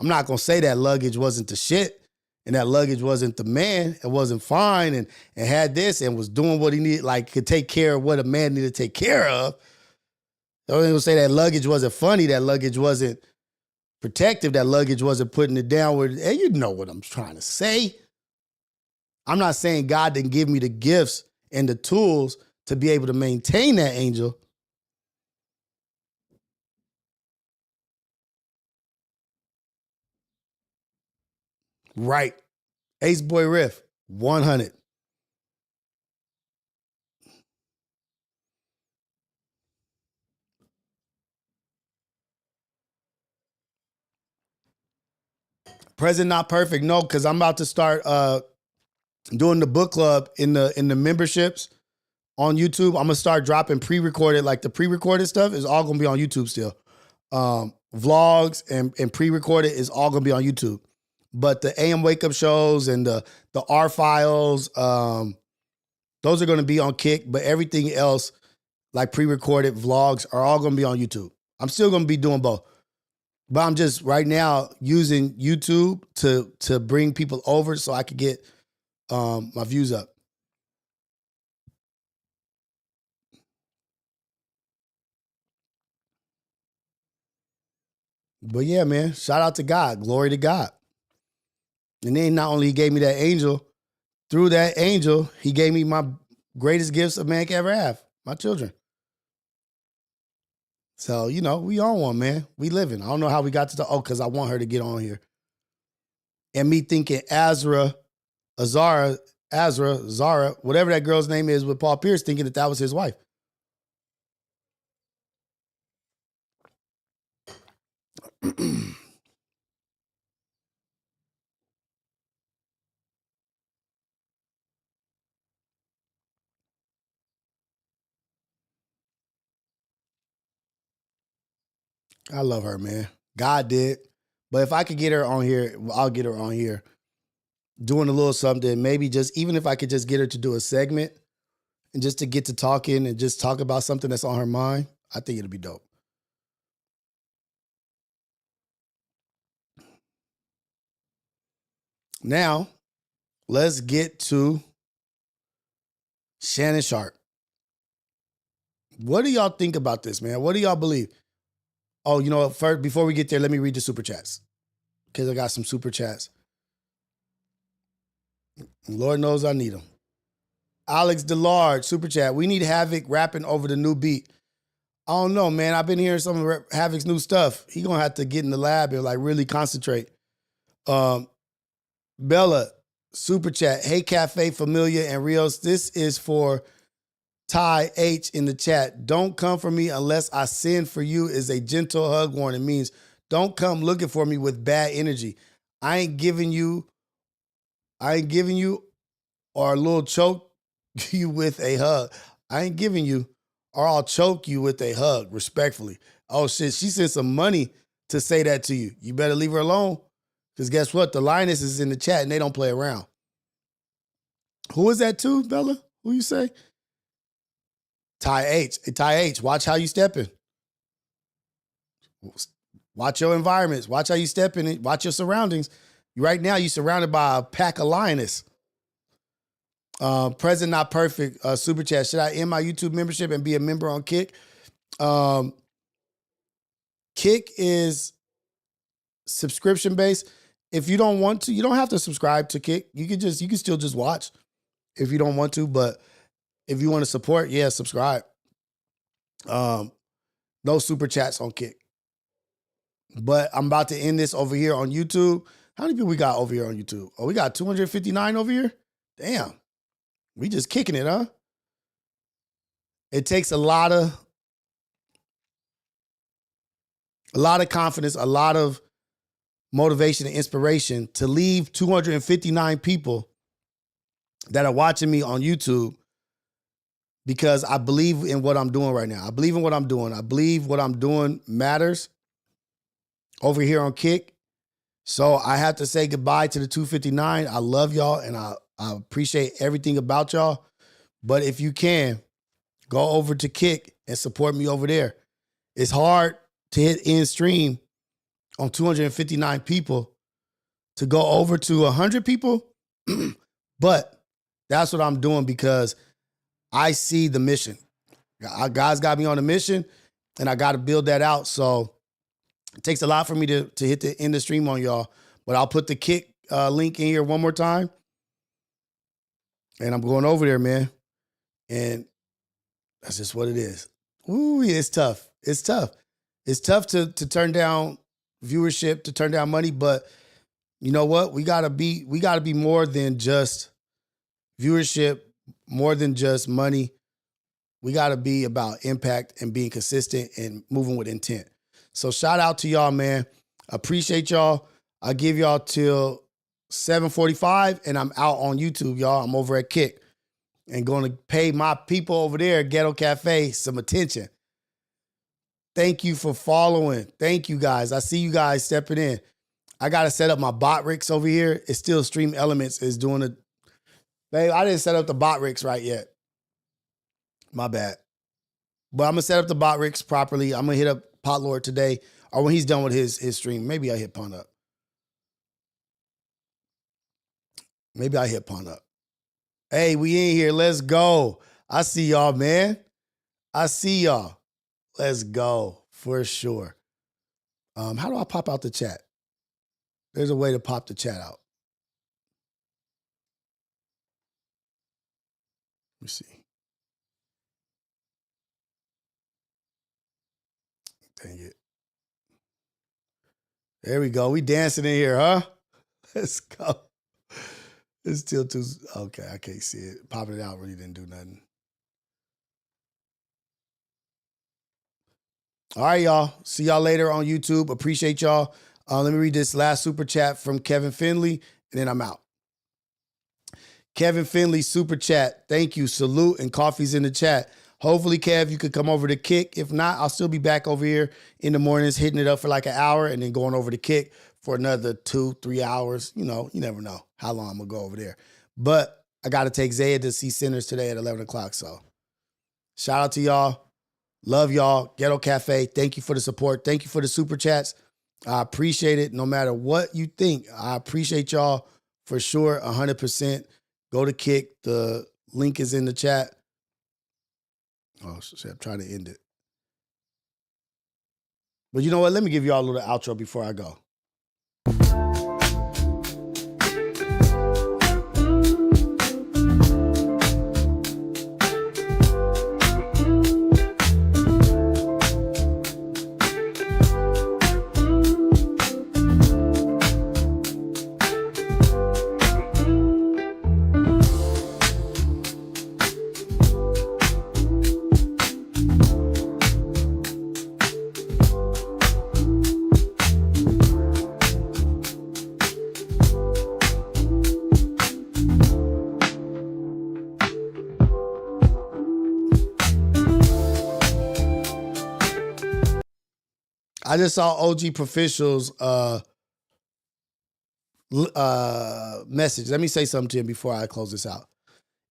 I'm not going to say that luggage wasn't the shit and that luggage wasn't the man. It wasn't fine and had this and was doing what he needed, like could take care of what a man needed to take care of. Don't even say that luggage wasn't funny. That luggage wasn't protective. That luggage wasn't putting it down with, hey, you know what I'm trying to say. I'm not saying God didn't give me the gifts and the tools to be able to maintain that angel. Right. Ace Boy Riff, 100. Present not perfect. No, because I'm about to start doing the book club in the memberships on YouTube. I'm gonna start dropping pre-recorded, like the pre-recorded stuff is all gonna be on YouTube still. Vlogs and pre-recorded is all gonna be on YouTube. But the AM wake up shows and the R files, those are gonna be on Kick. But everything else, like pre-recorded vlogs, are all gonna be on YouTube. I'm still gonna be doing both. But I'm just right now using YouTube to bring people over so I could get my views up. But yeah, man, shout out to God. Glory to God. And then not only he gave me that angel, through that angel, he gave me my greatest gifts a man can ever have, my children. So, you know, we on one, man. We living. I don't know how we got to because I want her to get on here. And me thinking Zara, whatever that girl's name is with Paul Pierce, thinking that was his wife. I love her, man. God did. But if I could get her on here, I'll get her on here doing a little something. Maybe just, even if I could just get her to do a segment and just to get to talking and just talk about something that's on her mind, I think it'll be dope. Now, let's get to Shannon Sharp. What do y'all think about this, man? What do y'all believe? Oh, you know what? First, before we get there, let me read the super chats because I got some super chats. Lord knows I need them. Alex DeLarge, super chat. We need Havoc rapping over the new beat. I don't know, man. I've been hearing some of Havoc's new stuff. He gonna have to get in the lab and like really concentrate. Bella, super chat. Hey, Cafe Familia and Rios. This is for Ty H in the chat. Don't come for me unless I send for you is a gentle hug warning. It means don't come looking for me with bad energy. I ain't giving you or a little choke you with a hug. I ain't giving you or I'll choke you with a hug, respectfully. Oh shit, she sent some money to say that to you. You better leave her alone. Because guess what? The lioness is in the chat and they don't play around. Who is that too, Bella? Who you say? Ty H. Hey, Ty H, watch how you stepping. Watch your environments. Watch how you step in it. Watch your surroundings. Right now, you're surrounded by a pack of lioness. Present Not Perfect, super chat. Should I end my YouTube membership and be a member on Kick? Kick is subscription based. If you don't want to, you don't have to subscribe to Kick. You can still just watch if you don't want to, but if you want to support, yeah, subscribe. No super chats on Kick. But I'm about to end this over here on YouTube. How many people we got over here on YouTube? Oh, we got 259 over here? Damn. We just kicking it, huh? It takes a lot of confidence, a lot of motivation and inspiration to leave 259 people that are watching me on YouTube because I believe in what I'm doing right now. I believe in what I'm doing. I believe what I'm doing matters over here on Kick. So I have to say goodbye to the 259. I love y'all and I appreciate everything about y'all. But if you can, go over to Kick and support me over there. It's hard to hit end stream on 259 people to go over to 100 people. But that's what I'm doing because I see the mission. God's got me on a mission and I got to build that out. So it takes a lot for me to hit the end of stream on y'all. But I'll put the Kick link in here one more time. And I'm going over there, man. And that's just what it is. Ooh, it's tough. It's tough. It's tough to turn down viewership, to turn down money, but you know what? We gotta be more than just viewership, more than just money. We gotta be about impact and being consistent and moving with intent. So shout out to y'all, man. Appreciate y'all. I'll give y'all till 7:45 and I'm out on YouTube, y'all. I'm over at Kick and going to pay my people over there at Ghetto Cafe some attention. Thank you for following. Thank you, guys. I see you guys stepping in. I got to set up my bot rigs over here. It's still Stream Elements is doing it. Babe, I didn't set up the bot rigs right yet. My bad. But I'm going to set up the bot rigs properly. I'm going to hit up Pot Lord today or when he's done with his stream. Maybe I hit Pawn Up. Hey, we in here. Let's go. I see y'all, man. I see y'all. Let's go for sure. How do I pop out the chat? There's a way to pop the chat out. Let me see. Dang it. There we go. We dancing in here, huh? Let's go. It's still too, okay, I can't see it. Popping it out really didn't do nothing. All right, y'all. See y'all later on YouTube. Appreciate y'all. Let me read this last super chat from Kevin Finley, and then I'm out. Kevin Finley, super chat. Thank you. Salute, and coffee's in the chat. Hopefully, Kev, you could come over to Kick. If not, I'll still be back over here in the mornings, hitting it up for like an hour, and then going over to Kick for another 2-3 hours. You know, you never know how long I'm going to go over there. But I got to take Zaya to see Sinners today at 11 o'clock. So shout out to y'all. Love y'all. Ghetto Cafe, thank you for the support. Thank you for the super chats. I appreciate it. No matter what you think, I appreciate y'all for sure, 100%. Go to Kick. The link is in the chat. Oh shit, I'm trying to end it. But you know what? Let me give y'all a little outro before I go. I just saw OG Proficial's message. Let me say something to him before I close this out.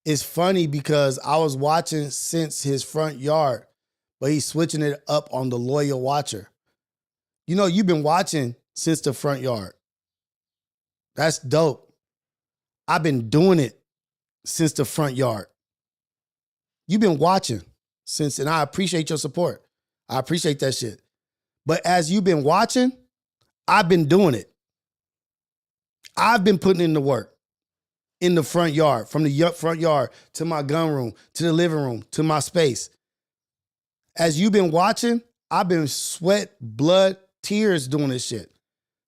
It's funny because I was watching since his front yard, but he's switching it up on the loyal watcher. You know, you've been watching since the front yard. That's dope. I've been doing it since the front yard. You've been watching since, and I appreciate your support. I appreciate that shit. But as you've been watching, I've been doing it. I've been putting in the work in the front yard, from the front yard to my gun room, to the living room, to my space. As you've been watching, I've been sweat, blood, tears doing this shit.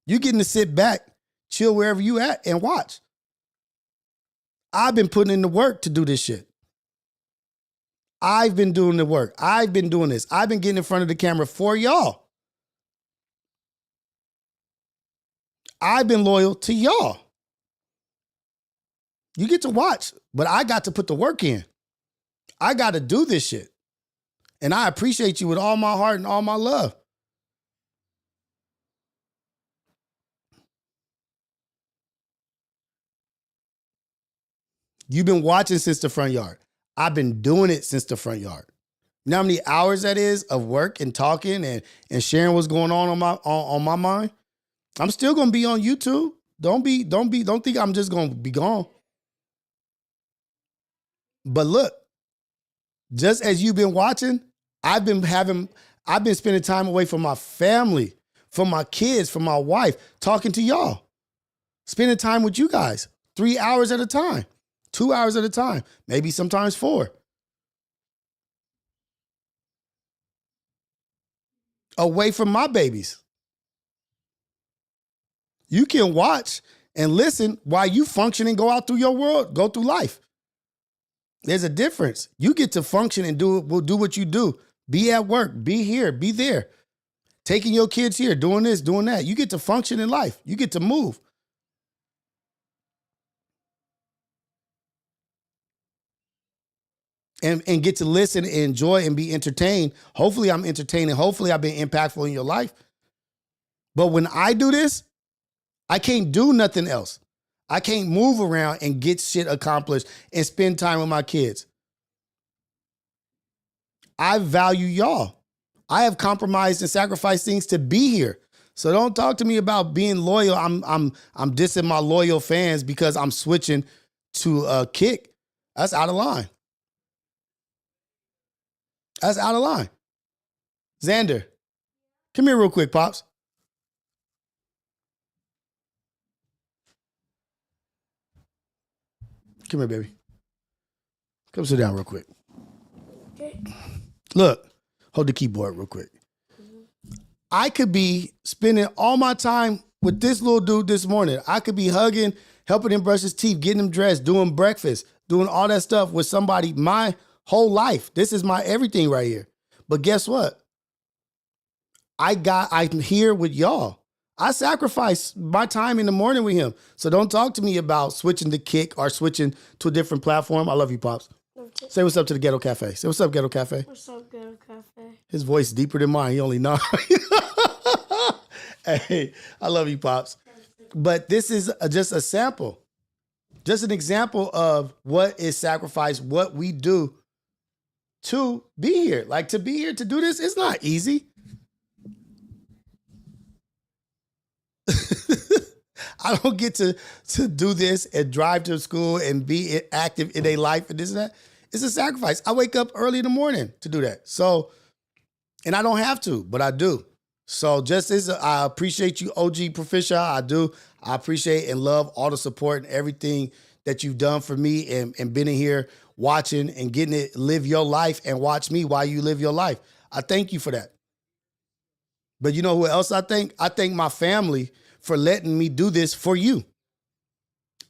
You getting to sit back, chill wherever you at, and watch. I've been putting in the work to do this shit. I've been doing the work. I've been doing this. I've been getting in front of the camera for y'all. I've been loyal to y'all. You get to watch, but I got to put the work in. I got to do this shit. And I appreciate you with all my heart and all my love. You've been watching since the front yard. I've been doing it since the front yard. You know how many hours that is of work and talking and sharing what's going on my mind? I'm still gonna be on YouTube. Don't think I'm just gonna be gone. But look, just as you've been watching, I've been spending time away from my family, from my kids, from my wife, talking to y'all, spending time with you guys, 3 hours at a time, 2 hours at a time, maybe sometimes 4. Away from my babies. You can watch and listen while you function and go out through your world, go through life. There's a difference. You get to function and do what you do. Be at work, be here, be there. Taking your kids here, doing this, doing that. You get to function in life. You get to move. And get to listen, and enjoy, and be entertained. Hopefully I'm entertaining. Hopefully I've been impactful in your life. But when I do this, I can't do nothing else. I can't move around and get shit accomplished and spend time with my kids. I value y'all. I have compromised and sacrificed things to be here. So don't talk to me about being loyal. I'm dissing my loyal fans because I'm switching to Kick. That's out of line. That's out of line. Xander, come here real quick, Pops. Come here, baby. Come sit down real quick. Okay. Look, hold the keyboard real quick. I could be spending all my time with this little dude this morning. I could be hugging, helping him brush his teeth, getting him dressed, doing breakfast, doing all that stuff with somebody my whole life. This is my everything right here. But guess what? I'm here with y'all. I sacrifice my time in the morning with him. So don't talk to me about switching to Kick or switching to a different platform. I love you, Pops. Okay. Say what's up to the Ghetto Cafe. Say what's up, Ghetto Cafe. What's up, Ghetto Cafe? His voice is deeper than mine. He only 9. Hey, I love you, Pops. But this is just a sample. Just an example of what is sacrifice, what we do to be here. Like, to be here, to do this, it's not easy. I don't get to do this and drive to school and be active in their life and this and that. It's a sacrifice. I wake up early in the morning to do that. So, and I don't have to, but I do. So I appreciate you, OG Proficient. I do. I appreciate and love all the support and everything that you've done for me and been in here watching and getting it, live your life and watch me while you live your life. I thank you for that. But you know who else I thank? I thank my family for letting me do this for you.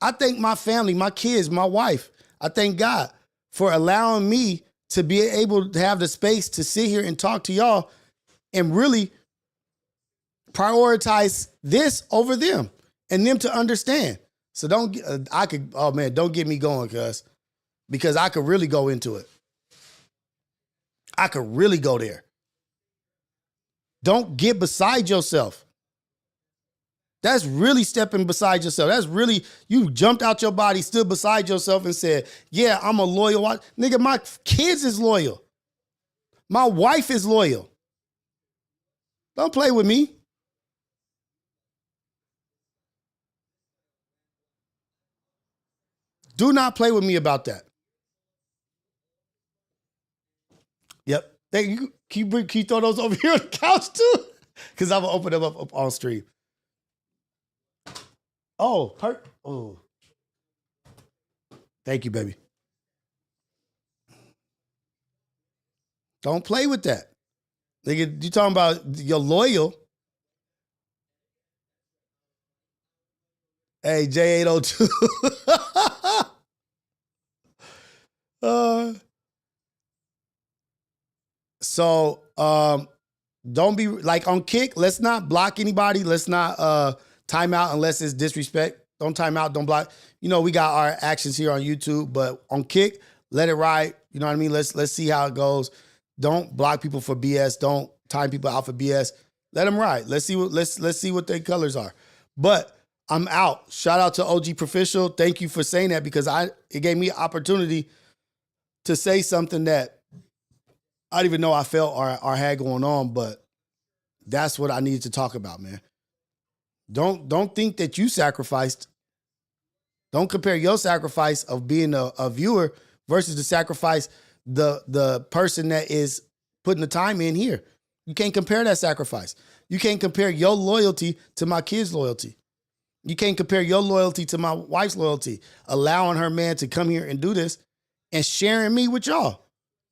I thank my family, my kids, my wife. I thank God for allowing me to be able to have the space to sit here and talk to y'all and really prioritize this over them and them to understand. So don't get me going, because I could really go into it. I could really go there. Don't get beside yourself. That's really stepping beside yourself. That's really, you jumped out your body, stood beside yourself and said, yeah, I'm a loyal wife. Nigga, my kids is loyal. My wife is loyal. Don't play with me. Do not play with me about that. Yep. Can you throw those over here on the couch too? Because I'm going to open them up on stream. Oh. Thank you, baby. Don't play with that. Nigga, you talking about you're loyal. Hey, J802. Don't be like on Kick. Let's not block anybody. Let's not time out unless it's disrespect. Don't time out. Don't block. You know, we got our actions here on YouTube, but on Kick, let it ride. You know what I mean? Let's see how it goes. Don't block people for BS. Don't time people out for BS. Let them ride. Let's see what their colors are. But I'm out. Shout out to OG Proficial. Thank you for saying that, because it gave me an opportunity to say something that I didn't even know I felt or had going on, but that's what I needed to talk about, man. Don't think that you sacrificed. Don't compare your sacrifice of being a viewer versus the sacrifice the person that is putting the time in here. You can't compare that sacrifice. You can't compare your loyalty to my kids' loyalty. You can't compare your loyalty to my wife's loyalty, allowing her man to come here and do this and sharing me with y'all.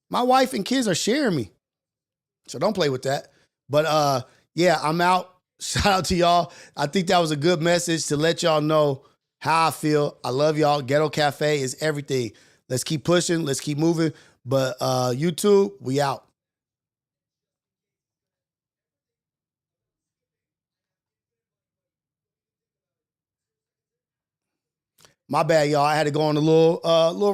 My wife and kids are sharing me. So don't play with that. But yeah, I'm out. Shout out to y'all. I think that was a good message to let y'all know how I feel. I love y'all. Ghetto Cafe is everything. Let's keep pushing. Let's keep moving. But YouTube, we out. My bad, y'all. I had to go on a little